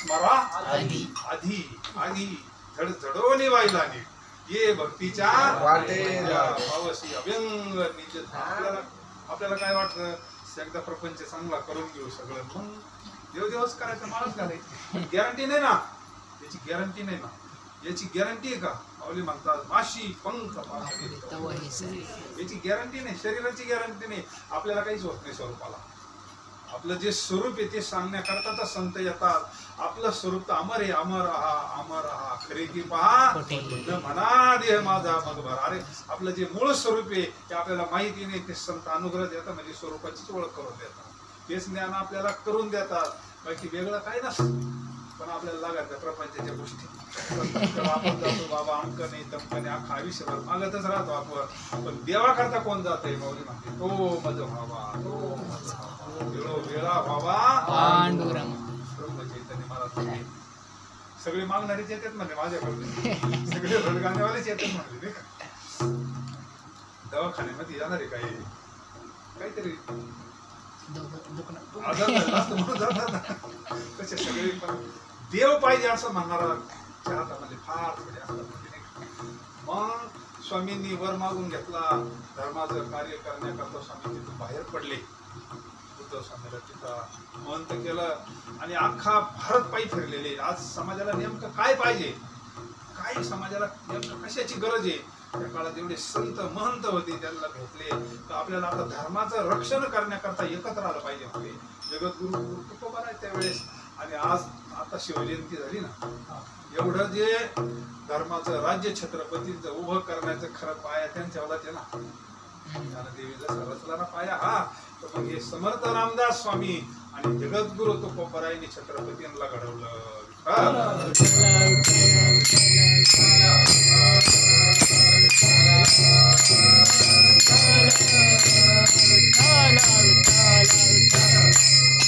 स्मरा आधी आधी आधी झडझडोनी वाहिलाने ये भक्तीच्या वाटेला. पावसी अभ्यंग निज. आपल्याला काय वाटतं, एकदा प्रपंच चांगला करून घेऊ सगळं, मग देवदेवच करायचं, माणूस घालायचं. गॅरंटी नाही ना याची, गॅरंटी नाही ना याची. गॅरंटी आहे का? माऊली म्हणतात माशी पंख याची गॅरंटी नाही, शरीराची गॅरंटी नाही. आपल्याला काहीच होत नाही स्वरूपाला. आपलं जे स्वरूप आहे ते सांगण्याकरता तर संत येतात. आपलं स्वरूप तर अमर आहे. अमर आहा खरे की पहा न म्हणा देह माझा मग भरा. अरे आपलं जे मूळ स्वरूप आहे ते आपल्याला माहिती नाही, ते संत अनुग्रह देतात, म्हणजे स्वरूपाचीच ओळख करून देतात. तेच ज्ञान आपल्याला करून देतात, बाकी वेगळं काही नसतं. पण आपल्याला लागत प्रपंचाच्या गोष्टी आपण जातो, बाबा अंक नाही तमक नाही, अख्खा आयुष्यभर मागतच राहतो आपण. पण देवाकरता कोण जात आहे? माऊली म्हणते तो मज व्हावा, तो मज व्हावा, वेळा व्हावा पांडुरंग. ब्रह्म चैतन्य महाराज सगळे मागणारेच येतात म्हणजे माझ्याकडे, सगळे रडगाण्यावालेच येतात म्हणजे नाही का. दवाखान्यामध्ये जाणार आहे काहीतरी आजार झाला असतं म्हणून जातात ना. तसे सगळे पण देव पाहिजे असं म्हणणारा हातामध्ये फार थोडे असतात म्हणजे नाही का. मग स्वामींनी वर मागून घेतला, धर्माचं कार्य करण्याकरता स्वामी तिथून बाहेर पडले. बुद्ध स्वामीला तिथं महंत केलं आणि अख्खा भारत पायी फिरलेले. आज समाजाला नेमकं काय पाहिजे, काय समाजाला नेमकं कशाची गरज आहे, त्या काळात जेवढे संत महंत होते त्यांना भेटले. तर आपल्याला आता धर्माचं रक्षण करण्याकरता एकत्र आलं पाहिजे. म्हणजे जगद्गुरु तुकोबा आहे त्यावेळेस, आणि आज आता शिवजयंती झाली ना, एवढं जे धर्माचं राज्य छत्रपतींचं उभं करण्याचं खरं पाया त्यांच्यावरच आहे ना. देवीचा रचला ना पाया हा. तर मग हे समर्थ रामदास स्वामी आणि जगद्गुरु तुकोबरायांनी छत्रपतींना घडवलं.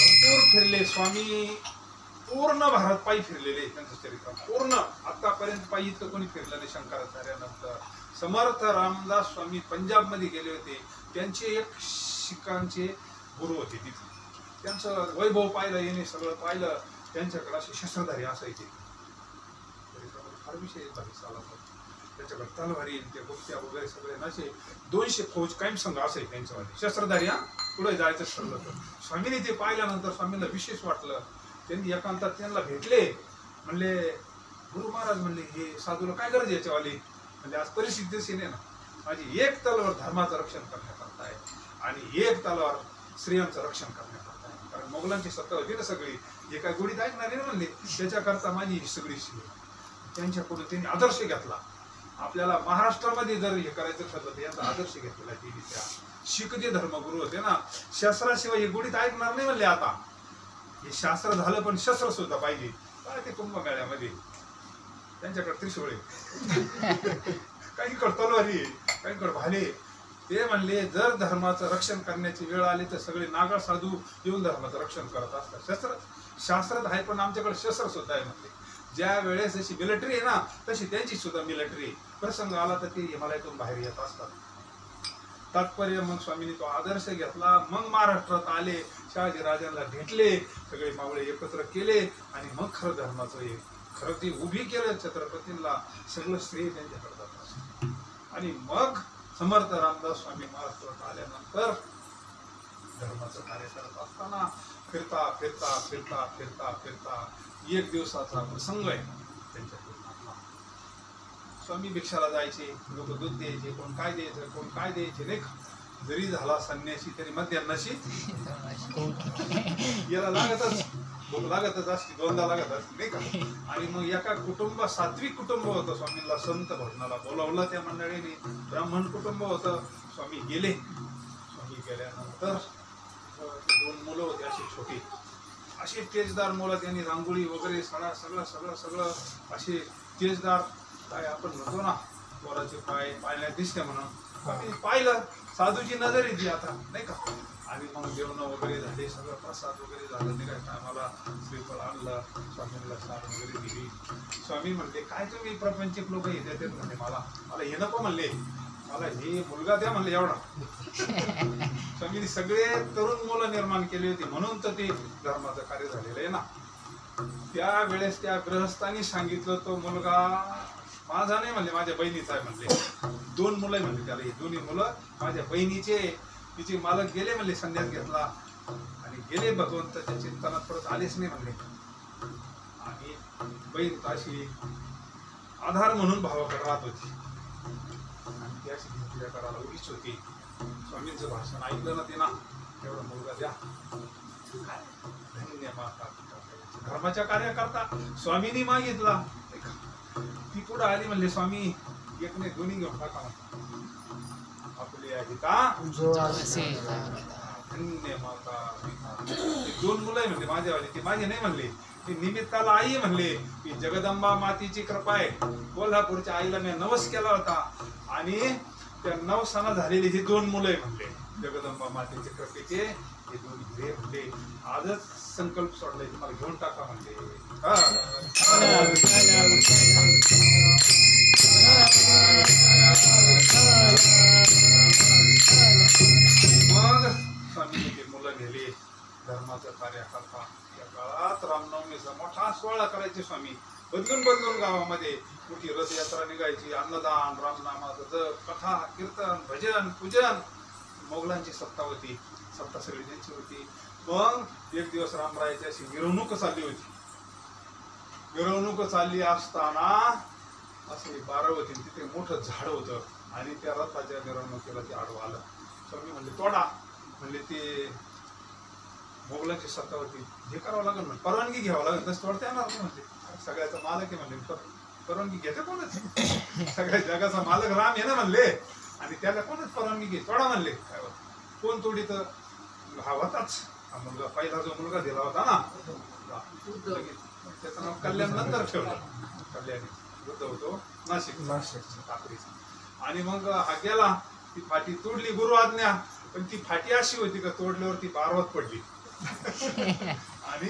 भरपूर फिरले स्वामी, पूर्ण भारत पायी फिरलेले. त्यांचं चरित्र पूर्ण आतापर्यंत पायी इतकं कोणी फिरलं नाही शंकराचार्यानंतर. समर्थ रामदास स्वामी पंजाब मध्ये गेले होते. त्यांचे एक शिखांचे गुरु होते तिथे. त्यांचं वैभव पाहिलं, येणे सगळं पाहिलं. त्यांच्याकडे असे शस्त्रधारी असायचे, फार विषय त्याच्याकडे तलवारी ते गुप्त्या वगैरे सगळे नसे. 200 फौज कायम संघ असायचे त्यांच्यामध्ये शस्त्रधारी. पुढे जायचं ठरलं तर स्वामीने ते पाहिल्यानंतर स्वामींना विशेष वाटलं. त्यांनी एकांतात त्यांना भेटले, म्हणले गुरु महाराज म्हणले हे साधूला काय गरज याच्यावाली, म्हणजे आज परिस्थिती तशी नाही ना. माझी एक तलवार धर्माचं रक्षण करण्याकरता आहे आणि एक तलवार स्त्रियांचं रक्षण करण्याकरता आहे. कारण मोगलांची सत्ता होती ना सगळी, हे काय गुढीत ऐकणार नाही म्हणले. त्याच्याकरता माझी ही सगळी त्यांच्याकडून त्यांनी आदर्श घेतला. आपल्याला महाराष्ट्रामध्ये जर हे करायचं ठरलं तर यांचा आदर्श घेतलेला आहे. त्या शीख जे धर्मगुरू होते ना, शस्त्राशिवाय हे गुढीत ऐकणार नाही म्हणले. आता हे शास्त्र झालं पण शस्त्र सुद्धा पाहिजे. काय ते कुंभमेळ्यामध्ये त्यांच्याकडे त्रिशूळ काही तलवारी, काही भाले. ते म्हणले जर धर्माचं रक्षण करण्याची वेळ आली तर सगळे नागा साधू येऊन धर्माचं रक्षण करत असतात. शास्त्रात आहे पण आमच्याकडे शस्त्र सुद्धा आहे म्हणले. ज्या वेळेस जशी मिलिटरी आहे ना तशी त्यांची सुद्धा मिलिटरी. प्रसंग आला तर ते हिमालयातून बाहेर येत असतात. तात्पर्य मग स्वामींनी तो आदर्श घेतला. मग महाराष्ट्रात आले, शहाजी राजांना भेटले, सगळे मावळे एकत्र केले आणि मग खरं धर्माचं खरं ते उभी केलं. छत्रपतींना सगळं श्रेय त्यांच्याकडे जात. आणि मग समर्थ रामदास स्वामी महाराष्ट्रात आल्यानंतर धर्माचं कार्य करत असताना फिरता फिरता फिरता फिरता फिरता एक दिवसाचा प्रसंग आहे त्यांच्याकडून. स्वामी भिक्षाला जायचे, लोक दूध द्यायचे, कोण काय द्यायचं कोण काय द्यायचे नाही. जरी झाला संन्यासी तरी मध्यान्नाशी याला लागतच, भूक लागतच असते, दोनदा लागत असते नाही का. आणि मग एका कुटुंब, सात्विक कुटुंब होतं. स्वामींना संत भजनाला बोलावलं त्या मंडळीने. ब्राह्मण कुटुंब होतं. स्वामी गेले. स्वामी गेल्यानंतर 2 मुलं होते अशी छोटी, अशी तेजदार मुलं. त्यांनी रांगोळी वगैरे सगळं सगळं सगळं सगळं असे तेजदार, काय आपण म्हणतो ना पोराचे पाय पायला दिसते म्हणून. पाहिलं, साधूची नजर येते आता नाही का. आणि मग जेवण वगैरे झाले, सगळं प्रसाद वगैरे झालं. ते काय टायमाला श्रीफळ आणलं, स्वामींना सार वगैरे दिली. स्वामी म्हणले काय तुम्ही प्रपंचिक लोक येते म्हणले, मला हे नको म्हणले, मला हे मुलगा द्या म्हणले एवढा. स्वामींनी सगळे तरुण मुलं निर्माण केली होती म्हणून तर ते धर्माचं कार्य झालेलं आहे ना. त्यावेळेस त्या गृहस्थांनी सांगितलं तो मुलगा माझा नाही म्हणले, माझ्या बहिणीचा आहे म्हणले. 2 मुलं आहे म्हणले त्याला. ही दोन्ही मुलं माझ्या बहिणीचे. तिचे मालक गेले म्हणले, संन्यास घेतला आणि गेले भगवंताच्या चिंतनात, परत आलेच नाही म्हणले. आणि बहीण अशी आधार म्हणून भावाकडे राहत होती आणि ती अशी भिंतीच्या करायला उभीच होती. स्वामींचं भाषण ऐकलं ना तिनं, एवढा मुलगा द्या, धन्य माता धर्माच्या कार्याकरता स्वामींनी मागितला. ती पुढे आली म्हणले, स्वामी एक नाही दोन्ही घेऊन टाका आपले आहे का धन्य माता. 2 मुलं आहे म्हणले माझ्यावाली, ती माझी नाही म्हणले, ती निमित्ताला आई म्हणले. की जगदंबा मातेची कृपा आहे. कोल्हापूरच्या आईला मी नवस केला होता आणि त्या नवसाना झालेली ही 2 मुलं आहे म्हणले. जगदंबा मातेच्या कृपेचे हे 2 हिरे म्हणले. आजच संकल्प सोडलाय तुम्हाला घेऊन टाका म्हणले. मग स्वामींनी ते मुलं नेले धर्माचं कार्य करता. त्या काळात रामनवमीचा मोठा सोहळा करायचे स्वामी. बदलून गावामध्ये मोठी रथयात्रा निघायची, अन्नदान, रामनामाचं जप, कथा, कीर्तन, भजन, पूजन. मोगलांची सत्ता होती, सत्ता सगळी त्यांची होती. मग एक दिवस रामरायाची अशी मिरवणूक चालली होती. मिरवणूक चालली असताना असे बारावती, तिथे मोठं झाड होतं आणि त्या रथाच्या मिरवणुकीला ते आडवं आलं. स्वामी म्हणले तोडा. म्हणले ते मोगलांची सत्ता होती, हे करावं लागेल म्हणजे परवानगी घ्यावं लागेल, तसं तोडता येणार नाही म्हणते. सगळ्याचा मालक आहे म्हणले, परवानगी घेते कोणच? सगळ्या जगाचा मालक राम आहे ना म्हणले, आणि त्याला कोणच परवानगी घे, तोडा म्हणले. काय होत कोण तोडी? तर हा होताच हा मुलगा, पहिला जो मुलगा दिला होता ना, त्याचं नाव कल्याण नंतर ठेवलं. कल्याण वृद्ध होतो नाशिक. आणि मग हा गेला, ती फाटी तोडली गुरु आज्ञा. पण ती फाटी अशी होती का तोडल्यावर ती बारवत पडली आणि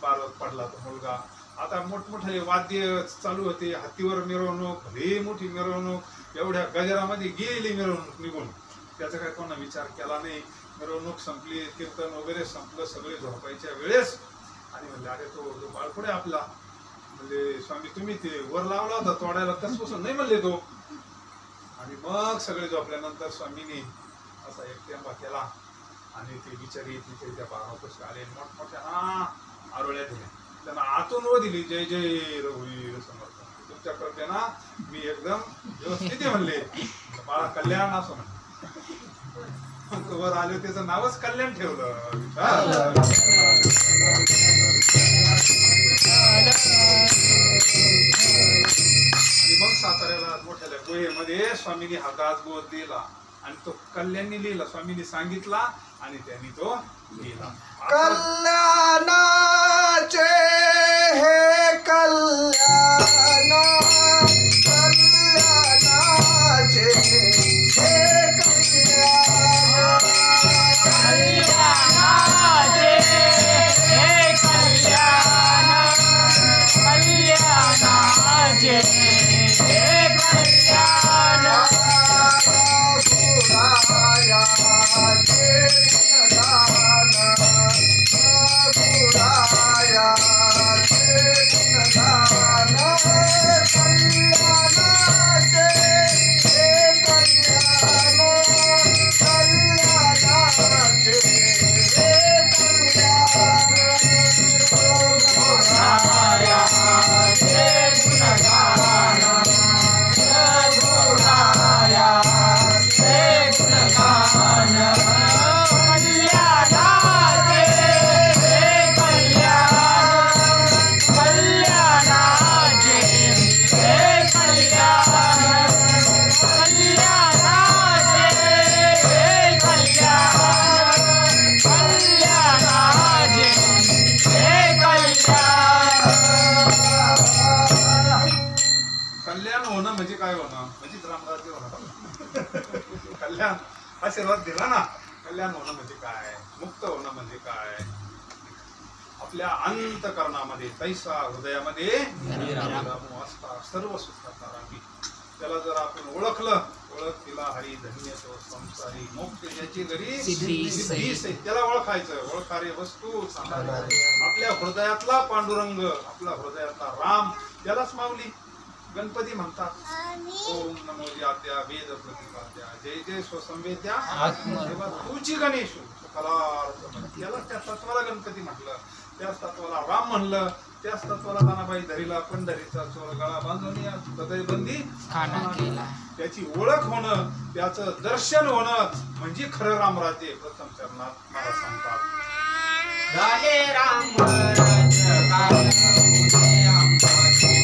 बारवत पडला तो मुलगा. आता मोठमोठे वाद्य चालू होते, हत्तीवर मिरवणूक, भले मोठी मिरवणूक, एवढ्या गजरामध्ये गेली मिरवणूक निघून. त्याचा काय कोणा विचार केला नाही. मिरवणूक संपली, कीर्तन वगैरे संपलं, सगळे झोपायच्या वेळेस. आणि म्हणले अरे तो बाळपुढे आपला. म्हणजे स्वामी तुम्ही ते वर लावला होता तोडायला, कसपासून नाही म्हणले तो. आणि मग सगळे झोपल्यानंतर स्वामींनी असा एक टेंबा केला आणि ते बिचारी तिथे त्या बाळापाशी आले, मोठमोठ्या आरोळ्या दिल्या, त्यांना आतून व दिली. जय जय रघुवीर समर्थ, तुमच्या कृपेना मी एकदम व्यवस्थित आहे म्हणले. बाळा कल्याण असं म्हणले. वर आले, त्याचं नावच कल्याण ठेवलं. आणि मग साताऱ्याला मोठ्या गुहेमध्ये स्वामींनी हा दासबोध दिला आणि तो कल्याणनी लिहिला. स्वामींनी सांगितला आणि त्यांनी तो लिहिला. कल्याणाचे हे कल्याण, कल्याणाचे हे कल्याण, कल्याणाचे हे कल्याण, कल्याणाचे हे कल्याण. कल्याण होणं म्हणजे काय होणं? म्हणजे रामराज्य होणं. कल्याण आशीर्वाद दिला ना. कल्याण होणं म्हणजे काय? मुक्त होणं म्हणजे काय? आपल्या अंतकरणामध्ये तैसा हृदयामध्ये सर्व सुखाचा रांगी. त्याला जर आपण ओळखलं, ओळखीला हरी धन्य तो संसारी मोक्ष ज्याची घरी सिद्धीस आहे, त्याला ओळखायचं. ओळखारे वस्तू आपल्या हृदयातला पांडुरंग, आपल्या हृदयातला राम, त्यालाच माऊली गणपती म्हणतात. ओम नमो ज्याद्या वेद प्रतिपाद्या जय जय स्वसंवेद्या तेव्हा तुझी गणेश त्याला त्या तत्वाला गणपती म्हटलं, त्याच तत्वाला राम म्हणलं, त्याच तत्वाला तानाबाई धरीला पंढरीचा चोर गळा बांधून हृदयबंदी केला. त्याची ओळख होणं, त्याचं दर्शन होणं म्हणजे खरं रामराज्य. प्रथम चरणात मला सांगतात झाले राम राज्य काय उदे अंबाचे,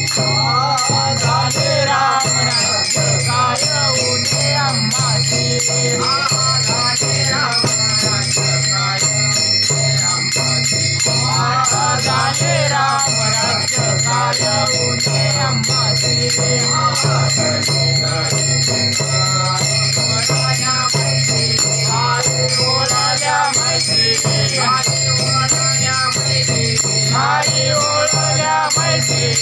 झाले राम राज्य काय उदे अंबाचे, झाले राम राज्य काय उदे अंबाचे, झाले राम राज्य काय उदे अंबाचे. हरी ओळल्या मैत्री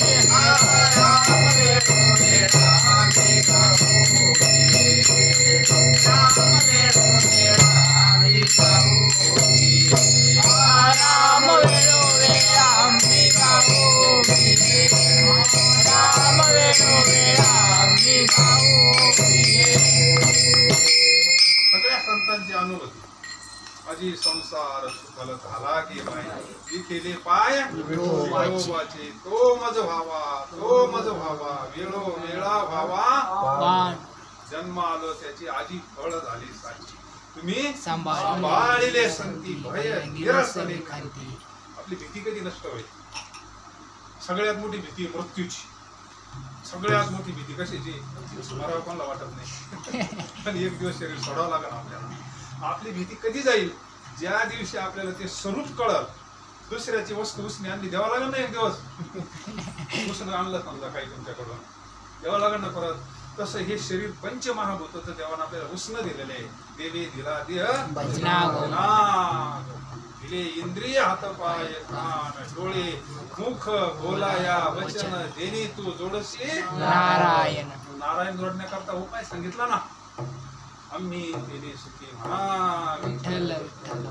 राम वेळो वेळा आम्ही गाऊ, राम वेळो वेळा आम्ही गाऊ. सगळ्या संतांची अनुभूती माझी संसार सुफल झाला की माय विखेले पाय विठोबाचे, तो मज व्हावा, तो मज व्हावा, वेळो वेळा व्हावा. जन्म आलो त्याची आजी फळ झाली साची, तुम्ही सांभाळिले संती भय निरसने खांती. आपली भीती कधी नष्ट होईल? सगळ्यात मोठी भीती मृत्यूची. सगळ्यात मोठी भीती कशाची? मराव कोणाला वाटत नाही, पण एक दिवस शरीर सोडावं लागेल आपल्याला. आपली भीती कधी जाईल? ज्या दिवशी आपल्याला ते स्वरूप कळल. दुसऱ्याची वस्तू उसने आणली, द्यावा लागेल ना एक दिवस. उसने आणलं समजा काही तुमच्याकडून, द्यावं लागेल ना परत. तसं हे शरीर पंचमहाभूताचं देवानं आपल्याला उसनं दिलेलं आहे. देवे दिला दिले इंद्रिय हात पाय कान डोळे मुख बोलाया वचन देणे तू जोडशी नारायण. नारायण जोडण्याकरता उपाय सांगितला ना. आम्ही तेने सुखी म्हणा विठ्ठल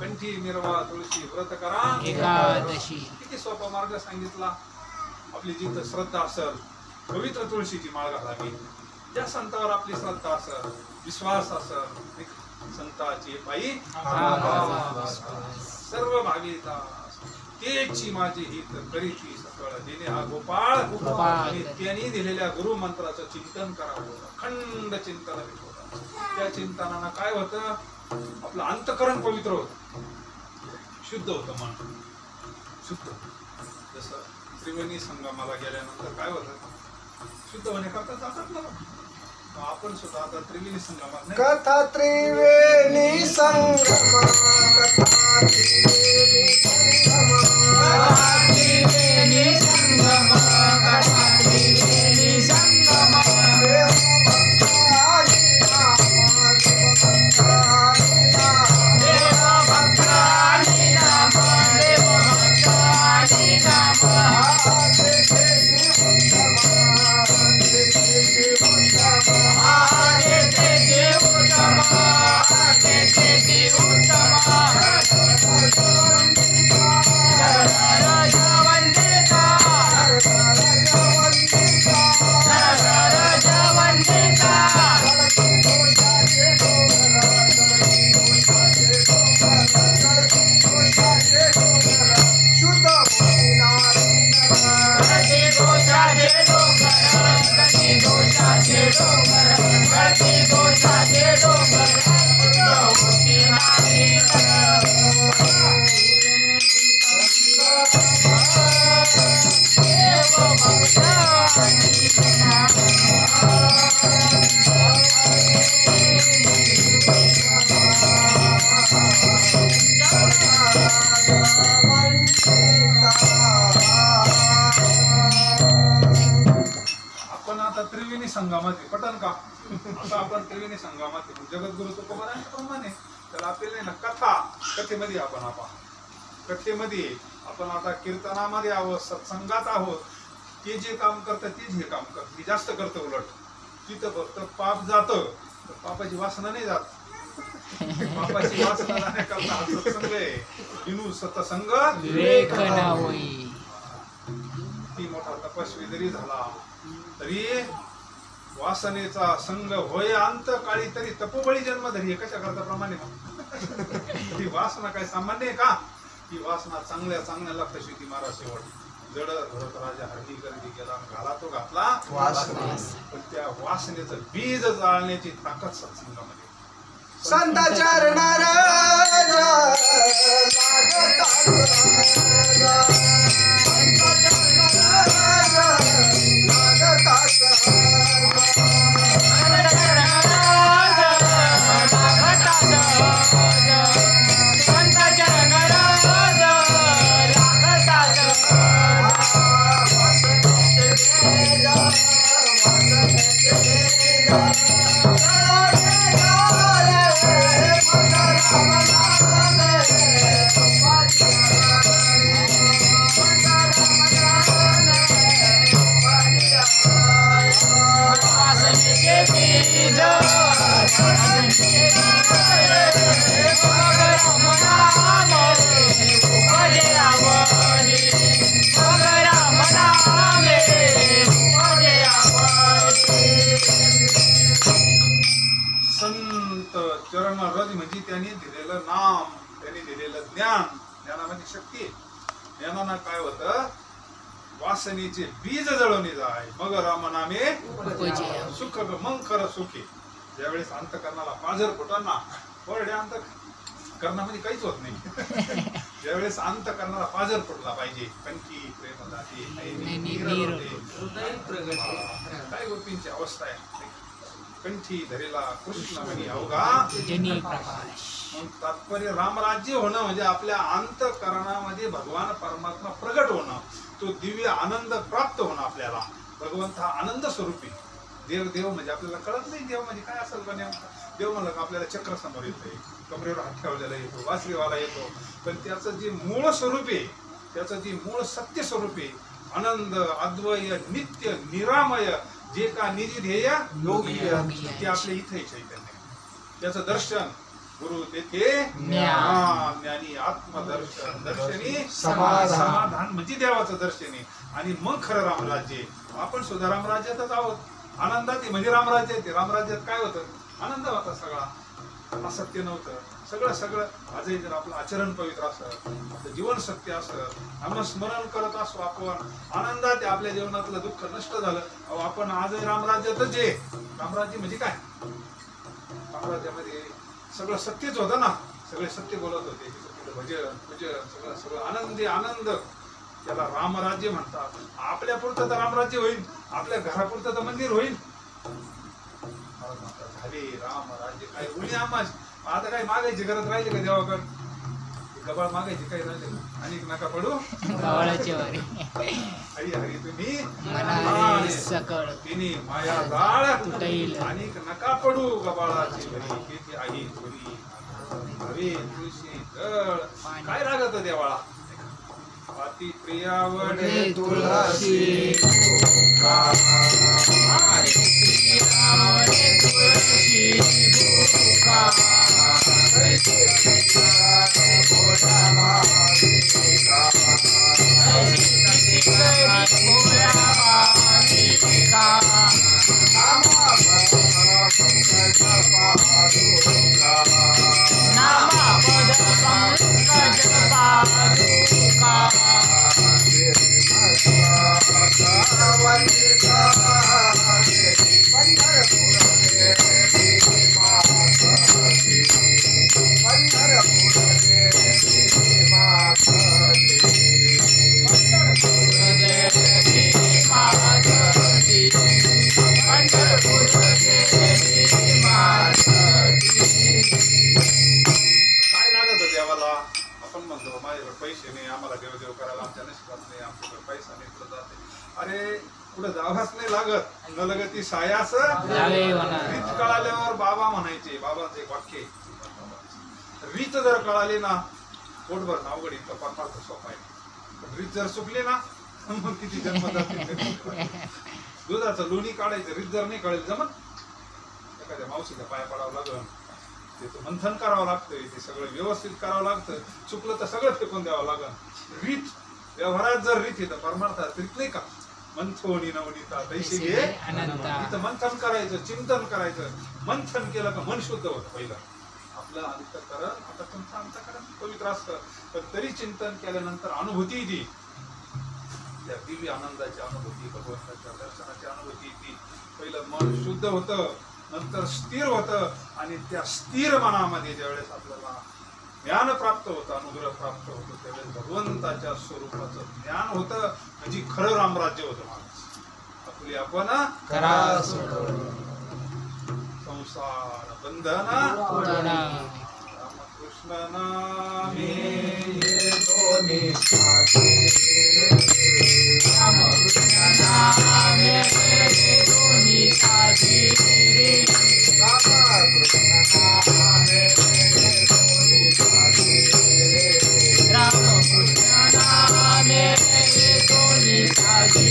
कंठी निर्वा तुळशी व्रत करा एकादशी. किती सोपा मार्ग सांगितला. आपली जिथं श्रद्धा असेल, पवित्र तुळशीची माळ घालावी. ज्या संतावर आपली श्रद्धा असेल, विश्वास असेल, संताची पायी सर्व भागीता तेची माझी हित करीती सकळ देणे हा गोपाळ. आणि त्यांनी दिलेल्या गुरु मंत्राचं चिंतन करावं, अखंड चिंतन. त्या चिंतनानं काय होतं? आपलं अंतकरण पवित्र होत, शुद्ध होतं मन, शुद्ध. जसं त्रिवेणी संगमाला गेल्यानंतर काय होतं? शुद्ध होण्याकरता जातात ना. आपण सुद्धा आता त्रिवेणी संगमात नाही. कथा त्रिवेणी संगमा, कथा त्रिवेणी संगमा, कथा त्रिवेणी संगमा, कथा त्रिवेणी संगमा. देव भक्तानी नाम, देव भक्तानी नाम, देव भक्तानी नाम, देव भक्तानी आपण आता त्रिवेणी संगमात पटन का? आता आपण त्रिवेणी संगमात जगद्गुरु तुकोबारांप्रमाणे तर आपल्याला ना कथा, कथेमध्ये आपण कथेमध्ये आपण आता कीर्तनामध्ये आहोत, सत्संगात आहोत. ते जे काम करतात तेच हे काम करतात. मी जास्त करतो उलट. तिथं फक्त पाप जातं, तर पापाची वासना नाही जात. पापाची वासना जाण्याकरता हा सत्संग आहे. विनू सत्संग विवेक न होई. ती मोठा तपस्वी जरी झाला तरी वासनेचा संग होय अंत काळी तरी तपोबळी जन्म धरी. कशा करता प्रमाणे ती वासना काय सामान्य आहे का? ती वासना चांगल्या चांगल्या कशी ती मारा शेवट. जड भरत राजा हरणी गर्दी गेला, घाला तो घातला वासना. पण त्या वासनेचं बीज जाळण्याची ताकद सत्संगामध्ये. संत चरणार संत चरण रज म्हणजे त्यांनी दिलेलं नाम, त्यांनी दिलेलं ज्ञान. ज्ञानामध्ये शक्ती आहे. ज्ञानानं काय होतं? वासनेचे बीज जळवणे जाय. मग राम नामे सुख मग खरं सुखी. ज्यावेळेस अंतकरणाला पाझर फुटांना वरडे अंतकरणामध्ये काहीच होत नाही. ज्यावेळेस अंतकरणाला पाझर फुटला पाहिजे. कंठी प्रेम जाते काय गोपींची अवस्था आहे. कंठी धरेला कृष्ण म्हणी अवघा जनी प्रकाश. मग तात्पर्य रामराज्य होणं म्हणजे आपल्या अंतकरणामध्ये भगवान परमात्मा प्रगट होणं, तो दिव्य आनंद प्राप्त होणं. आपल्याला भगवंत हा आनंद स्वरूपी. देव म्हणजे आपल्याला कळत नाही देव म्हणजे काय असेल. पण देव म्हणलं का आपल्याला चक्र समोर येतोय, कमरेवर हात ठेवलेला येतो, वासरीवाला येतो. पण त्याचं जे मूळ स्वरूप आहे, त्याचं जे मूळ सत्य स्वरूप आहे, आनंद अद्वय नित्य निरामय जे का निजी ध्येय योगी ते आपल्या इथे चैतन्य. त्याचं दर्शन गुरु तेथे ज्ञानी आत्मदर्शन दर्शनी समाधान म्हणजे देवाचं दर्शनी. आणि मग खरं रामराज्य. आपण सुद्धा रामराज्यातच आहोत. आनंदात म्हणजे रामराज्य आहे. रामराज्यात काय होतं? आनंद होता सगळा. असत्य नव्हतं. सगळं आजही जर आपलं आचरण पवित्र असत, आपलं जीवन सत्य असत, नामस्मरण करत असो आपण आनंदात, आपल्या जीवनातलं दुःख नष्ट झालं. अहो आपण आजही रामराज्यातच आहे. रामराज्य म्हणजे काय? रामराज्यामध्ये सगळं सत्यच होतं ना. सगळे सत्य बोलत होते. भजन पूजन सगळं आनंद. त्याला रामराज्य म्हणतात. आपल्या पुरतं तर रामराज्य होईल, आपल्या घरापुरतं तर मंदिर होईल. झाले रामराज्य काय उणी आम्हाच. आता काही मागायची गरज राहिली का देवाकडे? गबाळ मागायची काही राहिले आणि नका पडू हरी हरी तुम्ही सकळ तिने माया जाळ तुटईल आणि नका पडू गबाळाची भरी किती आई थोडी हवे तुळशी दळ. काय लागत देवाळा? अति प्रियावडे तुळशी पैसे नाही आम्हाला देव करायला आमच्या नशिबात नाही, आमच्याकडे पैसा नाही, पुढे जाते. अरे पुढे जावंच नाही लागत. न लगती सायास रीत कळाल्यावर बाबा म्हणायचे. बाबांचं एक वाक्य रीत जर कळाली ना पोटभर अवघड इतकं परमार्थ सोपा आहे. रीत जर चुकली ना मग किती जन्म जातील. दुधाचं लोणी काढायचं रीत जर नाही कळेल जमत. एखाद्या मावशीच्या पाया पडावं लागलं, त्याचं मंथन करावं लागतंय, ते सगळं व्यवस्थित करावं लागतं. चुकलं तर सगळं फेकून द्यावं लागल. रीत व्यवहारात जर रीत येतं परमार्थात रीत नाही का. मंथोनी नवनीता तैशी घे इथं मंथन करायचं, चिंतन करायचं. मंथन केलं का मन शुद्ध होतं. पहिलं आपलं अंतःकरण आता तुमचं अंतःकरण पवित्र असतं, पण तरी चिंतन केल्यानंतर अनुभूती ती त्या दिव्य आनंदाची अनुभूती, भगवंताच्या दर्शनाची अनुभूती ती. पहिलं मन शुद्ध होतं, नंतर स्थिर होतं, आणि त्या स्थिर मनामध्ये ज्यावेळेस आपल्याला ज्ञान प्राप्त होतं, अनुग्रह प्राप्त होतो, त्यावेळेस भगवंताच्या स्वरूपाचं ज्ञान होतं. म्हणजे खरं रामराज्य होतं. माणूस आपली आपण संसार बंधन रामकृष्ण नामे दोन्ही साथी रामकृष्ण नामे दोन्ही साथी रामकृष्ण नामे दोन्ही साथी रामकृष्ण नामे दोन्ही साथी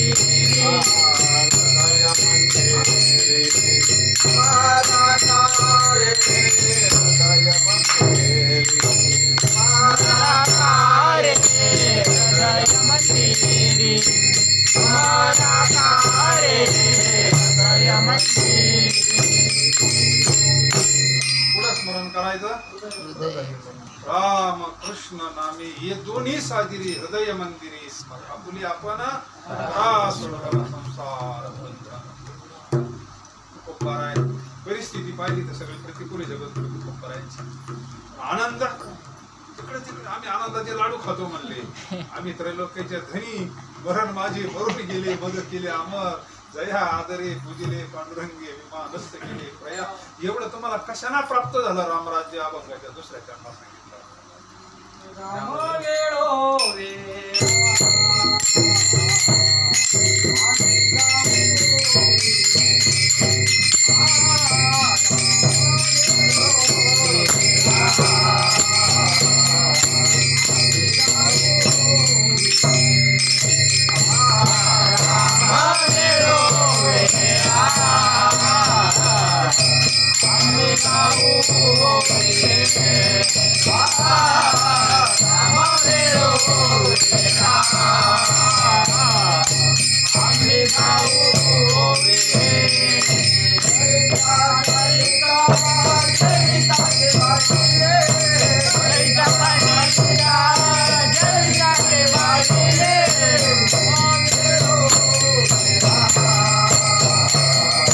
हृदय मंदिरे माता रे हृदय मंदिरे माता रे हृदय मंदिरे माता रे हृदय मंदिरे. पुढं स्मरण करायचं. राम कृष्ण नामे हे दोन्ही साजिरी हृदय मंदिरे आपुली आपण संसार बंधन. खूप बरं आहे. परिस्थिती पाहिली तर सगळे प्रतिकूल जगत खूप करायची. आनंद तिकडे तिकडे आम्ही आनंदाचे लाडू खातो म्हणले. आम्ही त्रैलोक्याच्या धनी मरण माझे मरून गेले बद केले अमर जया आदरे पूजिले पांडुरंगे विमानस्थ केले प्रया. एवढं तुम्हाला कशाना प्राप्त झालं रामराज्य अभंगाच्या दुसऱ्या चरणात सांगितलं. राम वेळो वे